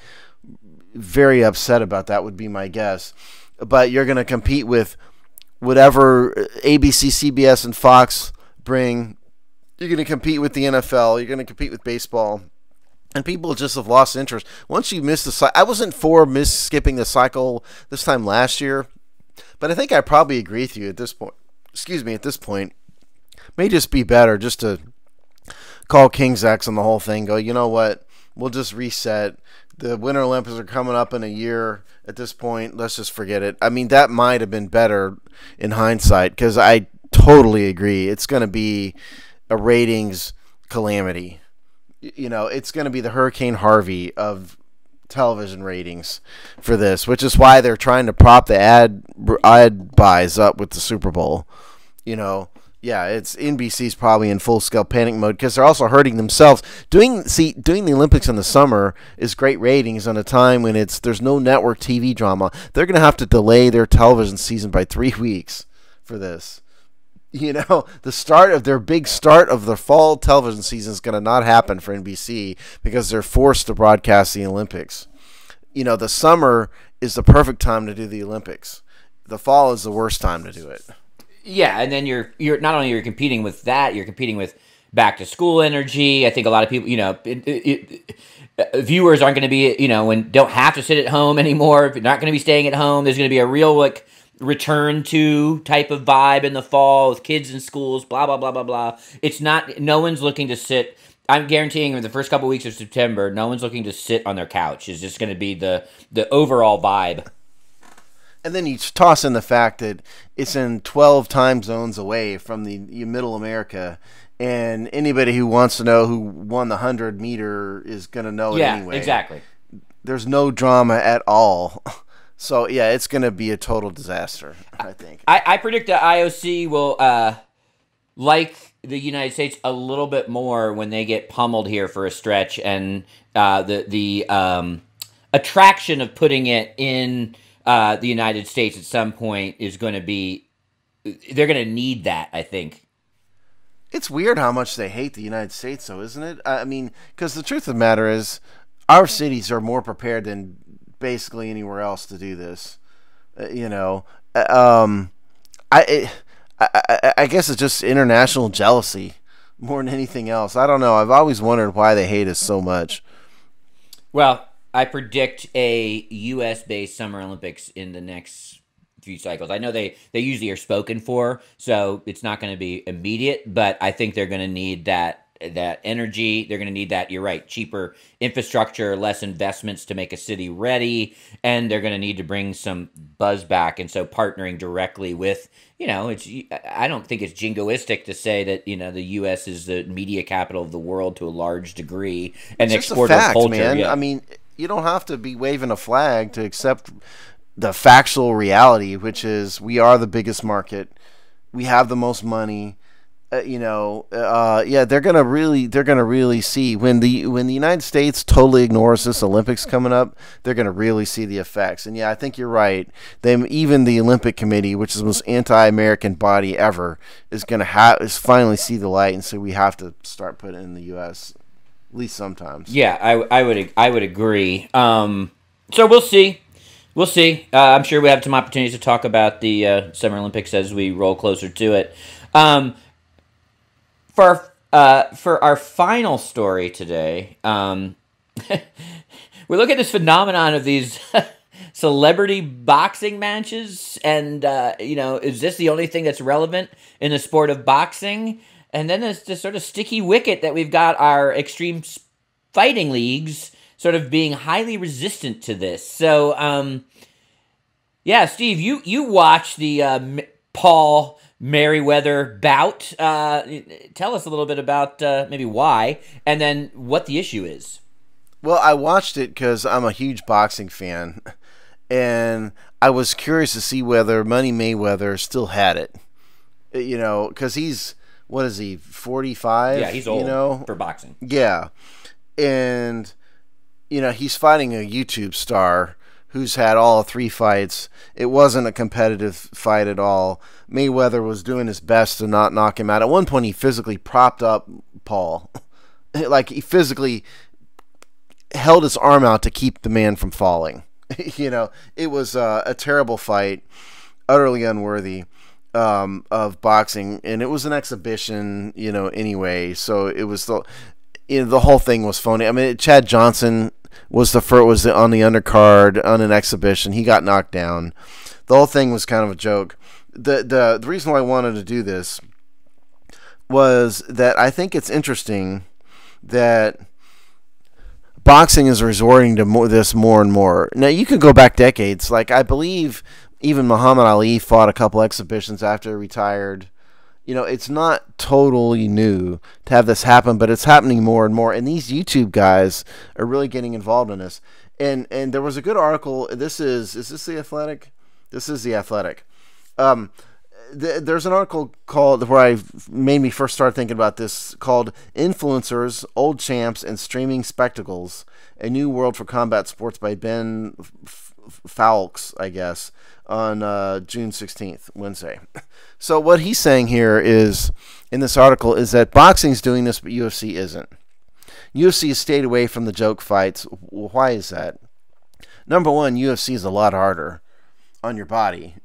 [SPEAKER 1] very upset about that, would be my guess. But you're going to compete with whatever ABC, CBS, and Fox bring. You're going to compete with the NFL. You're going to compete with baseball. And people just have lost interest. Once you miss the cycle, I wasn't for skipping the cycle this time last year, but I think I probably agree with you at this point. At this point, may just be better just to call King's X on the whole thing. Go, you know what? We'll just reset. The Winter Olympics are coming up in a year at this point. Let's just forget it. I mean, that might have been better in hindsight, because I totally agree. It's going to be a ratings calamity. It's going to be the Hurricane Harvey of television ratings for this, which is why they're trying to prop the ad buys up with the Super Bowl. It's NBC's probably in full scale panic mode, because they're also hurting themselves. Doing the Olympics in the summer is great ratings on a time when there's no network TV drama. They're going to have to delay their television season by 3 weeks for this. The big start of the fall television season is going to not happen for NBC, because they're forced to broadcast the Olympics. The summer is the perfect time to do the Olympics. The fall is the worst time to do it.
[SPEAKER 2] Yeah, and then you're not only you're competing with that, you're competing with back to school energy. I think a lot of people, viewers aren't going to be, don't have to sit at home anymore. If you're not going to be staying at home, there's going to be a real return to type of vibe in the fall with kids in schools, blah, blah, blah, blah, blah. No one's looking to sit. I'm guaranteeing in the first couple weeks of September, no one's looking to sit on their couch. It's just going to be the overall vibe.
[SPEAKER 1] And then you toss in the fact that it's in 12 time zones away from the middle America, and anybody who wants to know who won the 100-meter is going to know it anyway. Yeah,
[SPEAKER 2] exactly.
[SPEAKER 1] There's no drama at all. So, yeah, it's going to be a total disaster, I think.
[SPEAKER 2] I predict that IOC will, like the United States, a little bit more when they get pummeled here for a stretch, and the attraction of putting it in the United States at some point is going to be, they're going to need that, I think.
[SPEAKER 1] It's weird how much they hate the United States, though, isn't it? I mean, because the truth of the matter is, our cities are more prepared than basically anywhere else to do this. I guess it's just international jealousy more than anything else. I don't know. I've always wondered why they hate us so much.
[SPEAKER 2] Well, I predict a U.S.-based Summer Olympics in the next few cycles. I know they usually are spoken for, so it's not going to be immediate, but I think they're going to need that energy. They're going to need that, you're right, cheaper infrastructure, less investments to make a city ready, and they're going to need to bring some buzz back. And so partnering directly with, I don't think it's jingoistic to say that, the U.S. is the media capital of the world to a large degree, and
[SPEAKER 1] it's
[SPEAKER 2] export
[SPEAKER 1] just a fact,
[SPEAKER 2] culture.
[SPEAKER 1] Man.
[SPEAKER 2] Yeah.
[SPEAKER 1] I mean, you don't have to be waving a flag to accept the factual reality, which is we are the biggest market. We have the most money. They're gonna really see when the United States totally ignores this Olympics coming up. They're gonna really see the effects. And yeah, I think you're right. Even the Olympic Committee, which is the most anti-American body ever, is finally see the light, and so we have to start putting it in the U.S. at least sometimes.
[SPEAKER 2] Yeah, I would agree. So we'll see. We'll see. I'm sure we have some opportunities to talk about the Summer Olympics as we roll closer to it. For our final story today, we look at this phenomenon of these celebrity boxing matches, and is this the only thing that's relevant in the sport of boxing? And then there's this sort of sticky wicket that we've got our extreme fighting leagues sort of being highly resistant to this. So, Steve, you watch the Paul Merriweather bout. Tell us a little bit about maybe why, and then what the issue is.
[SPEAKER 1] Well, I watched it because I'm a huge boxing fan, and I was curious to see whether Money Mayweather still had it. Because he's, what is he, 45?
[SPEAKER 2] Yeah, he's old for boxing.
[SPEAKER 1] Yeah, and he's fighting a YouTube star who's had all 3 fights. It wasn't a competitive fight at all. Mayweather was doing his best to not knock him out. At one point, he physically propped up Paul. Like, he physically held his arm out to keep the man from falling. It was a terrible fight, utterly unworthy of boxing, and it was an exhibition, anyway. So it was the whole thing was phony. I mean, Chad Johnson was on the undercard on an exhibition. He got knocked down. The whole thing was kind of a joke. The reason why I wanted to do this was that I think it's interesting that boxing is resorting to this more and more. Now, you could go back decades. Like, I believe even Muhammad Ali fought a couple exhibitions after he retired. It's not totally new to have this happen, but it's happening more and more. And these YouTube guys are really getting involved in this. And there was a good article. Is this The Athletic? This is The Athletic. There's an article called, where made me first start thinking about this, called "Influencers, Old Champs, and Streaming Spectacles: A New World for Combat Sports" by Ben Fowlkes, I guess, on June 16th, Wednesday. So what he's saying here is, in this article, is that boxing's doing this, but UFC isn't. UFC has stayed away from the joke fights. Why is that? Number one, UFC is a lot harder on your body.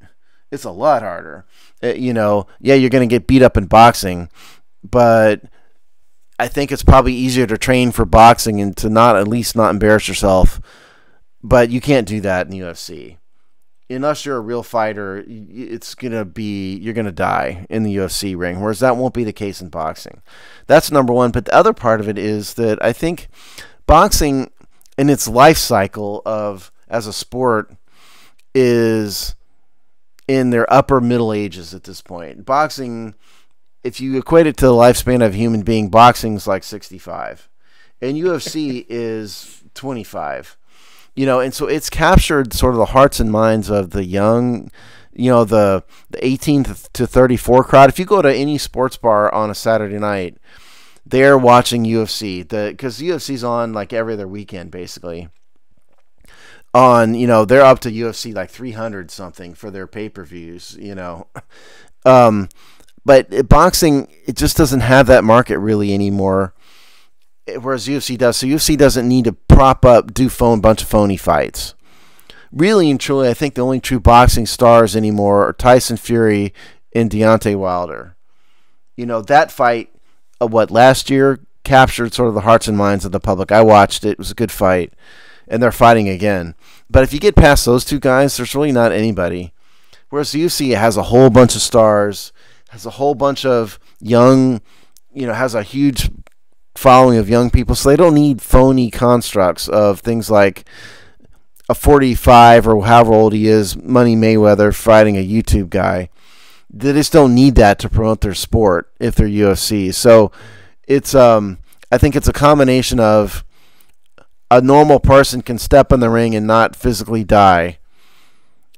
[SPEAKER 1] It's a lot harder. You're going to get beat up in boxing, but I think it's probably easier to train for boxing and to at least not embarrass yourself. But you can't do that in the UFC. Unless you're a real fighter, you're going to die in the UFC ring, whereas that won't be the case in boxing. That's number one. But the other part of it is that I think boxing in its life cycle as a sport is in their upper middle ages at this point. Boxing, if you equate it to the lifespan of a human being, boxing is like 65. And UFC is 25. And so it's captured sort of the hearts and minds of the young, the 18 to 34 crowd. If you go to any sports bar on a Saturday night, they're watching UFC. Because UFC's on like every other weekend, basically. They're up to UFC like 300 something for their pay-per-views, But boxing, it just doesn't have that market really anymore, whereas UFC does. So UFC doesn't need to do bunch of phony fights. Really and truly, I think the only true boxing stars anymore are Tyson Fury and Deontay Wilder. That fight, last year, captured sort of the hearts and minds of the public. I watched it. It was a good fight. And they're fighting again. But if you get past those two guys, there's really not anybody. Whereas the UFC has a whole bunch of stars, has a whole bunch of young, has a huge following of young people. So they don't need phony constructs of things like a 45 or however old he is, Money Mayweather fighting a YouTube guy. They just don't need that to promote their sport if they're UFC. So it's, I think it's a combination of a normal person can step in the ring and not physically die,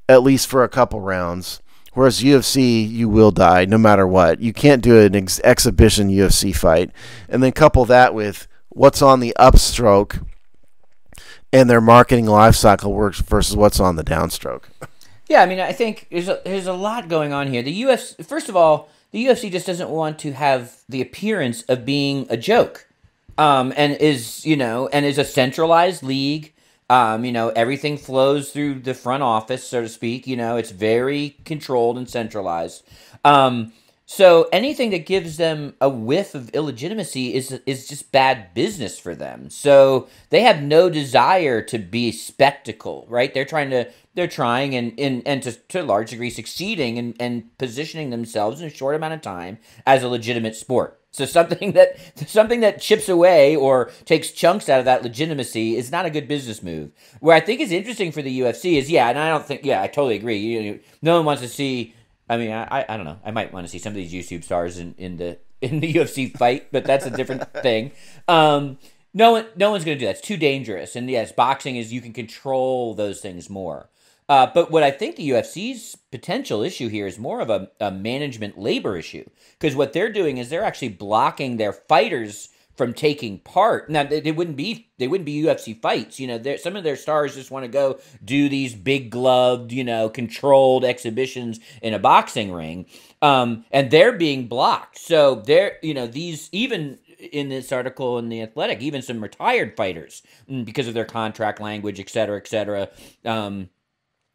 [SPEAKER 1] at least for a couple rounds. Whereas UFC, you will die no matter what. You can't do an exhibition UFC fight. And then couple that with what's on the upstroke and their marketing life cycle works versus what's on the downstroke.
[SPEAKER 2] Yeah, I mean, I think there's a lot going on here. The UFC, first of all, the UFC just doesn't want to have the appearance of being a joke. And is a centralized league. Everything flows through the front office, so to speak. It's very controlled and centralized. So anything that gives them a whiff of illegitimacy is just bad business for them. So they have no desire to be spectacle, right? They're trying and to a large degree succeeding and positioning themselves in a short amount of time as a legitimate sport. So something that chips away or takes chunks out of that legitimacy is not a good business move. Where I think is interesting for the UFC is, and I totally agree. No one wants to see. I mean, I don't know. I might want to see some of these YouTube stars in the UFC fight, but that's a different thing. No one's going to do that. It's too dangerous. And yes, boxing is, you can control those things more. But what I think the UFC's potential issue here is more of a management labor issue. Because what they're doing is they're actually blocking their fighters from taking part. Now they wouldn't be UFC fights. Some of their stars just want to go do these big gloved, controlled exhibitions in a boxing ring, and they're being blocked. So these, even in this article in The Athletic, even some retired fighters, because of their contract language, et cetera, et cetera.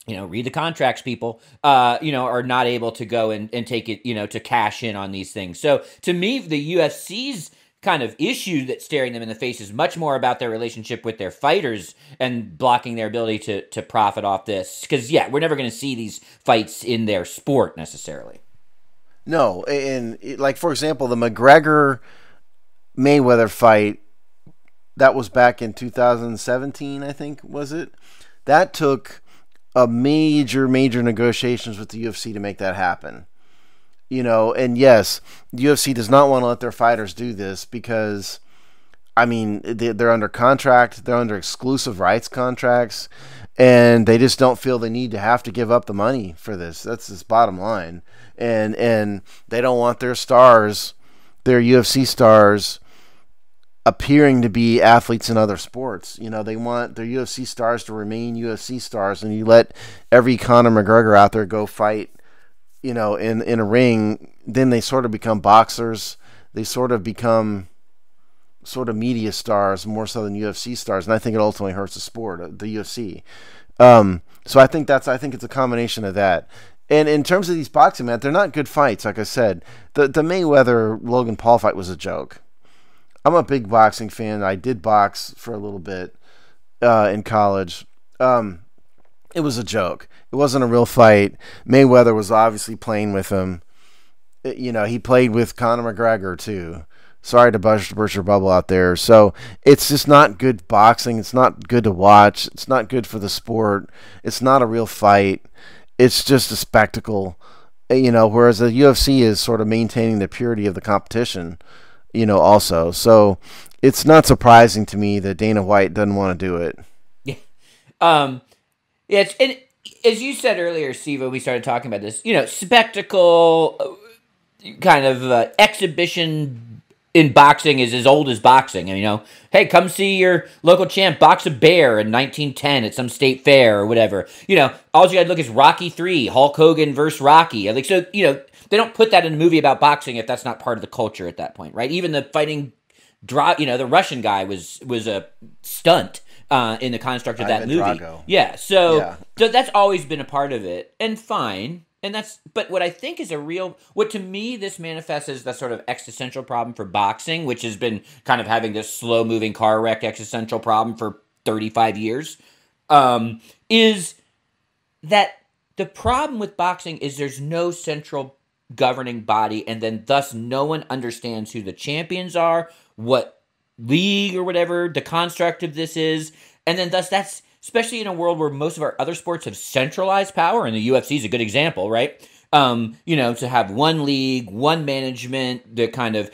[SPEAKER 2] Read the contracts, people, are not able to go and take it, to cash in on these things. So to me, the UFC's kind of issue that's staring them in the face is much more about their relationship with their fighters and blocking their ability to profit off this. Because, we're never going to see these fights in their sport necessarily.
[SPEAKER 1] No, and like, for example, the McGregor-Mayweather fight, that was back in 2017, I think, was it? That took a major negotiations with the UFC to make that happen. And yes, the UFC does not want to let their fighters do this because, they're under contract, they're under exclusive rights contracts, and they just don't feel the need to have to give up the money for this. That's this bottom line. And they don't want their stars, their UFC stars, appearing to be athletes in other sports. They want their UFC stars to remain UFC stars, and you let every Conor McGregor out there go fight, in a ring, then they sort of become boxers. They sort of become media stars more so than UFC stars, and I think it ultimately hurts the sport, the UFC. So I think it's a combination of that. And in terms of these boxing matches, they're not good fights. Like I said, the Mayweather Logan Paul fight was a joke. I'm a big boxing fan. I did box for a little bit in college. It was a joke. It wasn't a real fight. Mayweather was obviously playing with him. He played with Conor McGregor too. Sorry to burst your bubble out there. So it's just not good boxing. It's not good to watch. It's not good for the sport. It's not a real fight. It's just a spectacle. Whereas the UFC is sort of maintaining the purity of the competition. Also. So it's not surprising to me that Dana White doesn't want to do it.
[SPEAKER 2] Yeah. And as you said earlier, Steve, when we started talking about this, spectacle, kind of exhibition in boxing is as old as boxing. Hey, come see your local champ box a bear in 1910 at some state fair or whatever. All you got to look is Rocky III, Hulk Hogan versus Rocky. They don't put that in a movie about boxing if that's not part of the culture at that point, right? Even the fighting the Russian guy was a stunt in the construct of that movie. Drago. Yeah, so that's always been a part of it, and fine. But what I think is what to me this manifests as the sort of existential problem for boxing, which has been kind of having this slow-moving car wreck existential problem for 35 years, is that the problem with boxing is there's no central governing body, and then thus no one understands who the champions are, what league or whatever the construct of this is, and then thus that's, especially in a world where most of our other sports have centralized power, and the UFC is a good example, right? To have one league, one management, the kind of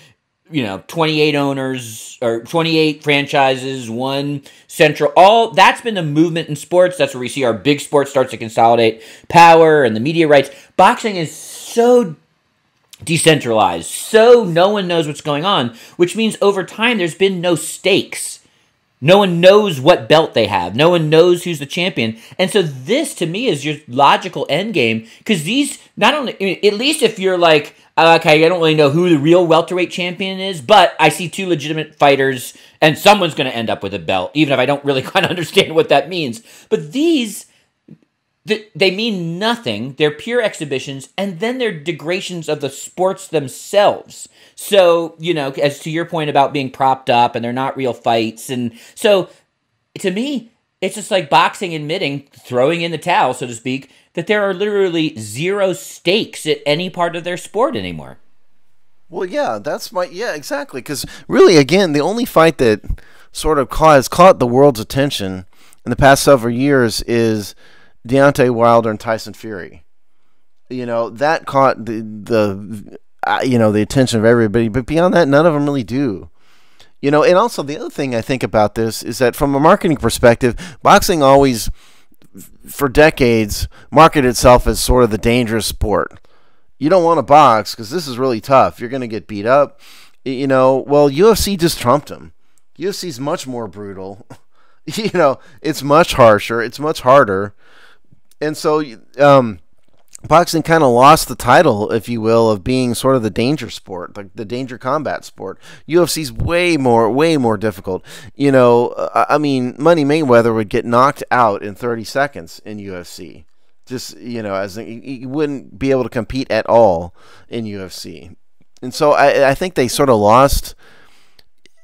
[SPEAKER 2] 28 owners or 28 franchises, one central, all that's been the movement in sports. That's where we see our big sports starts to consolidate power and the media rights. Boxing is so decentralized, so no one knows what's going on, which means over time there's been no stakes. No one knows what belt they have. No one knows who's the champion. And so this, to me, is your logical end game. Because these, not only, at least if you're like, okay, I don't really know who the real welterweight champion is, but I see two legitimate fighters, and someone's going to end up with a belt, even if I don't really quite understand what that means. But these, they mean nothing. They're pure exhibitions, and then they're degradations of the sports themselves. So, as to your point about being propped up and they're not real fights. And so, to me, it's just like boxing admitting, throwing in the towel, so to speak, that there are literally zero stakes at any part of their sport anymore.
[SPEAKER 1] Well, yeah, exactly. Because really, again, the only fight that sort of has caught the world's attention in the past several years is Deontay Wilder and Tyson Fury. That caught the attention of everybody, but beyond that, none of them really do. And also the other thing I think about this is that from a marketing perspective, boxing always, for decades, marketed itself as sort of the dangerous sport. You don't want to box because this is really tough. You're going to get beat up. Well, UFC just trumped him. UFC's much more brutal. It's much harsher. It's much harder. And so boxing kind of lost the title, if you will, of being sort of the danger sport, like the danger combat sport. UFC's way more difficult. I mean, Money Mayweather would get knocked out in 30 seconds in UFC. Just, as he wouldn't be able to compete at all in UFC. And so I think they sort of lost,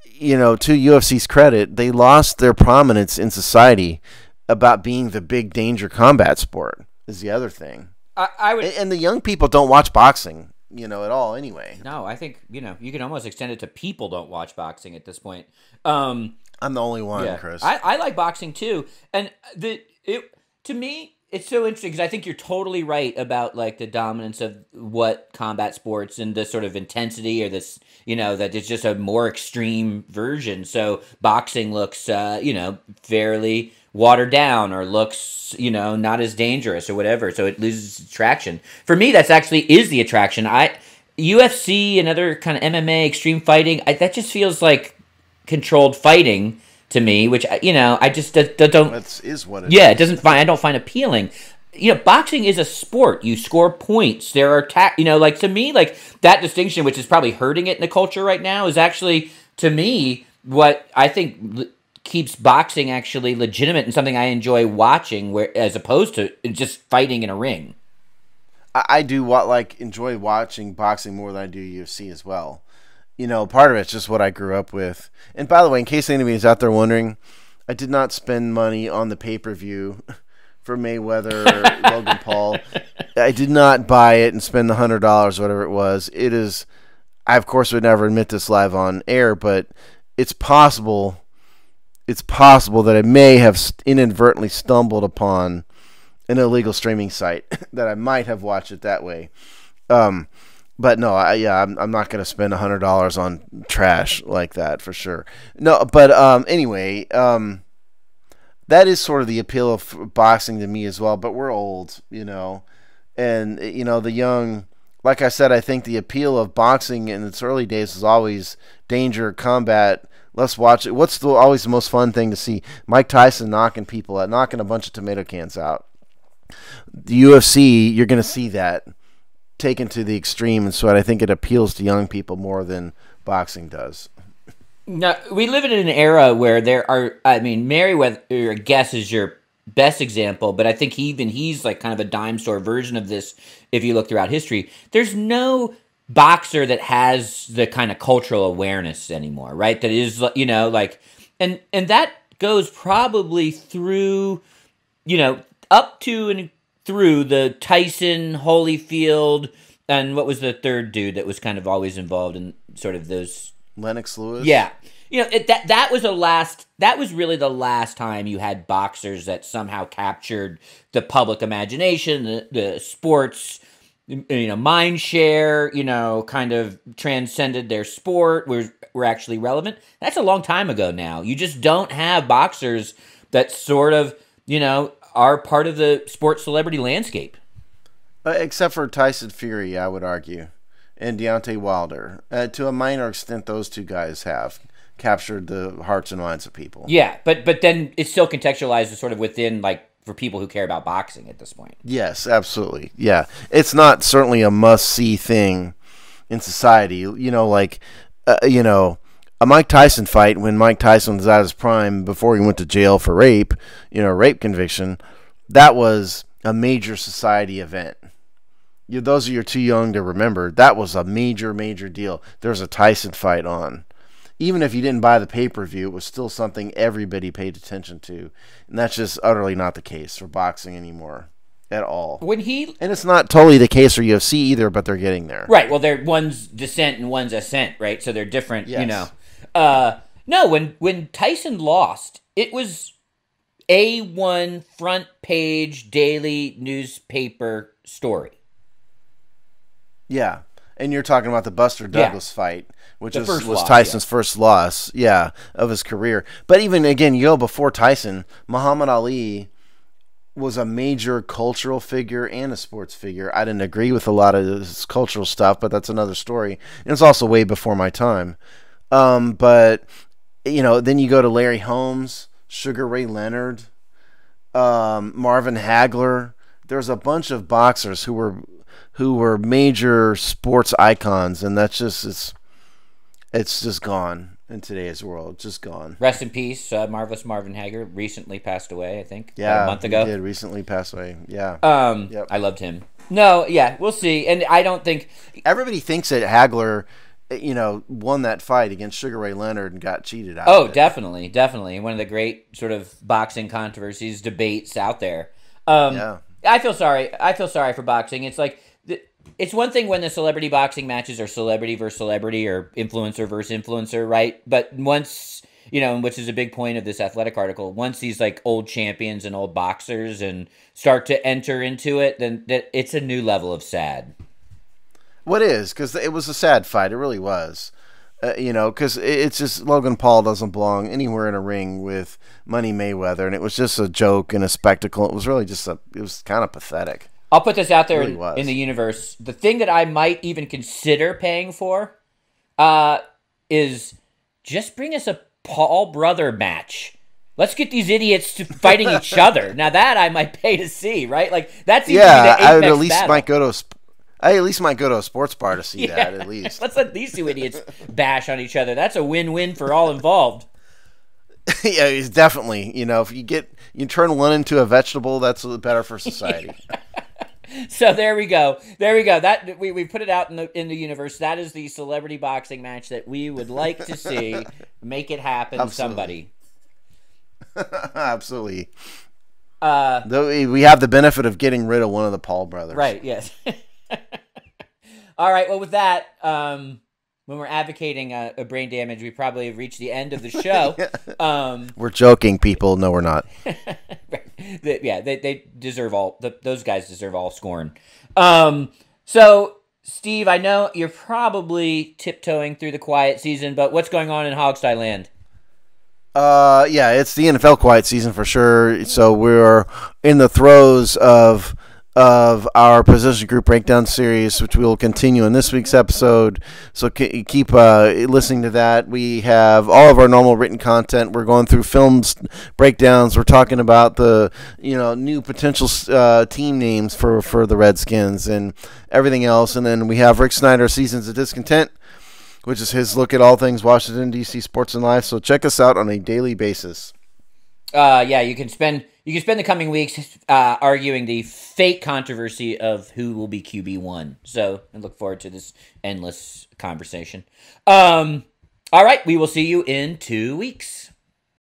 [SPEAKER 1] to UFC's credit, they lost their prominence in society about being the big danger combat sport is the other thing.
[SPEAKER 2] I would,
[SPEAKER 1] and the young people don't watch boxing, at all anyway.
[SPEAKER 2] No, I think, you can almost extend it to people don't watch boxing at this point.
[SPEAKER 1] I'm the only one, Chris.
[SPEAKER 2] I like boxing too. And to me, it's so interesting because I think you're totally right about like the dominance of what combat sports and the sort of intensity or this, that it's just a more extreme version. So boxing looks, fairly watered down or looks, not as dangerous or whatever. So it loses attraction. For me, that's actually is the attraction. UFC and other kind of MMA, extreme fighting, that just feels like controlled fighting to me, which I just don't.
[SPEAKER 1] That is what it is.
[SPEAKER 2] Yeah, I don't find appealing. Boxing is a sport. You score points. There are to me, like that distinction, which is probably hurting it in the culture right now, is actually to me what I think keeps boxing actually legitimate and something I enjoy watching, as opposed to just fighting in a ring.
[SPEAKER 1] I do enjoy watching boxing more than I do UFC as well. Part of it's just what I grew up with. And by the way, in case anybody's out there wondering, I did not spend money on the pay-per-view for Mayweather Logan Paul. I did not buy it and spend the $100, whatever it was. It is, I of course would never admit this live on air, but it's possible that I may have inadvertently stumbled upon an illegal streaming site that I might have watched it that way. But no, I'm not going to spend $100 on trash like that for sure. No, but anyway, that is sort of the appeal of boxing to me as well. But we're old, and the young. Like I said, I think the appeal of boxing in its early days was always danger, combat. Let's watch it. What's always the most fun thing to see? Mike Tyson knocking people out, knocking a bunch of tomato cans out. The UFC, you're going to see that taken to the extreme, and so I think it appeals to young people more than boxing does.
[SPEAKER 2] No, we live in an era where Merriweather, I guess, is your best example, but I think he's like kind of a dime store version of this. If you look throughout history, there's no boxer that has the kind of cultural awareness anymore, right? That is, and that goes probably through, up to and through the Tyson, Holyfield, and what was the third dude that was kind of always involved in sort of those?
[SPEAKER 1] Lennox Lewis?
[SPEAKER 2] Yeah. That was really the last time you had boxers that somehow captured the public imagination, the sports, mind share, kind of transcended their sport, were actually relevant. That's a long time ago now. You just don't have boxers that sort of, are part of the sports celebrity landscape.
[SPEAKER 1] Except for Tyson Fury, I would argue, and Deontay Wilder. To a minor extent, those two guys have captured the hearts and minds of people.
[SPEAKER 2] Yeah, but then it's still contextualized as sort of within, like, for people who care about boxing at this point.
[SPEAKER 1] Yes, absolutely. Yeah. It's not certainly a must-see thing in society. A Mike Tyson fight when Mike Tyson was at his prime before he went to jail for rape, rape conviction, that was a major society event. Those of you too young to remember, that was a major, major deal. There was a Tyson fight on. Even if you didn't buy the pay-per-view, it was still something everybody paid attention to. And that's just utterly not the case for boxing anymore at all. And it's not totally the case for UFC either, but they're getting there.
[SPEAKER 2] Right. Well, one's descent and one's ascent, right? So they're different,
[SPEAKER 1] yes.
[SPEAKER 2] No, when Tyson lost, it was A1 front page daily newspaper story.
[SPEAKER 1] Yeah. And you're talking about the Buster Douglas fight, which was Tyson's first loss, of his career. But even, again, before Tyson, Muhammad Ali was a major cultural figure and a sports figure. I didn't agree with a lot of his cultural stuff, but that's another story. And it's also way before my time. But then you go to Larry Holmes, Sugar Ray Leonard, Marvin Hagler. There's a bunch of boxers who were major sports icons, and that's just it's just gone in today's world. Just gone.
[SPEAKER 2] Rest in peace, marvelous Marvin Hagler recently passed away. I think
[SPEAKER 1] yeah,
[SPEAKER 2] a month ago.
[SPEAKER 1] He did recently pass away. Yeah.
[SPEAKER 2] Yep. I loved him. No, yeah, we'll see. And I don't think
[SPEAKER 1] everybody thinks that Hagler, won that fight against Sugar Ray Leonard and got cheated out.
[SPEAKER 2] Oh, definitely. One of the great sort of boxing controversies, debates out there. Yeah. I feel sorry. For boxing. It's like it's one thing when the celebrity boxing matches are celebrity versus celebrity or influencer versus influencer, right? But once, which is a big point of this Athletic article, once these like old champions and old boxers and start to enter into it, then it's a new level of sad.
[SPEAKER 1] What is? Because it was a sad fight. It really was. Because it's just Logan Paul doesn't belong anywhere in a ring with Money Mayweather, and it was just a joke and a spectacle. It was really it was kind of pathetic.
[SPEAKER 2] I'll put this out there in the universe. The thing that I might even consider paying for is just bring us a Paul brother match. Let's get these idiots to fighting each other. Now that I might pay to see, right? Like that seems to be the
[SPEAKER 1] I would at least
[SPEAKER 2] battle.
[SPEAKER 1] I at least might go to a sports bar to see that, at least.
[SPEAKER 2] Let's let these two idiots bash on each other. That's a win-win for all involved.
[SPEAKER 1] Yeah, it's definitely. If you turn one into a vegetable, that's better for society.
[SPEAKER 2] So there we go. That we put it out in the universe. That is the celebrity boxing match that we would like to see. Make it happen,
[SPEAKER 1] Absolutely.
[SPEAKER 2] Somebody.
[SPEAKER 1] Absolutely. We have the benefit of getting rid of one of the Paul brothers.
[SPEAKER 2] Right, yes. All right, well, with that, when we're advocating a brain damage, we probably have reached the end of the show.
[SPEAKER 1] We're joking, people. No, we're not.
[SPEAKER 2] They deserve those guys deserve all scorn. So, Steve, I know you're probably tiptoeing through the quiet season, but what's going on in Hogsty Land?
[SPEAKER 1] Yeah, it's the NFL quiet season for sure. So we're in the throes of our position group breakdown series, which we will continue in this week's episode. So keep listening to that. We have all of our normal written content. We're going through films breakdowns. We're talking about the new potential team names for the Redskins and everything else. And then we have Rick Snyder's Seasons of Discontent, which is his look at all things Washington, D.C. sports and life. So check us out on a daily basis.
[SPEAKER 2] You can spend the coming weeks arguing the fake controversy of who will be QB1. So I look forward to this endless conversation. All right, we will see you in 2 weeks.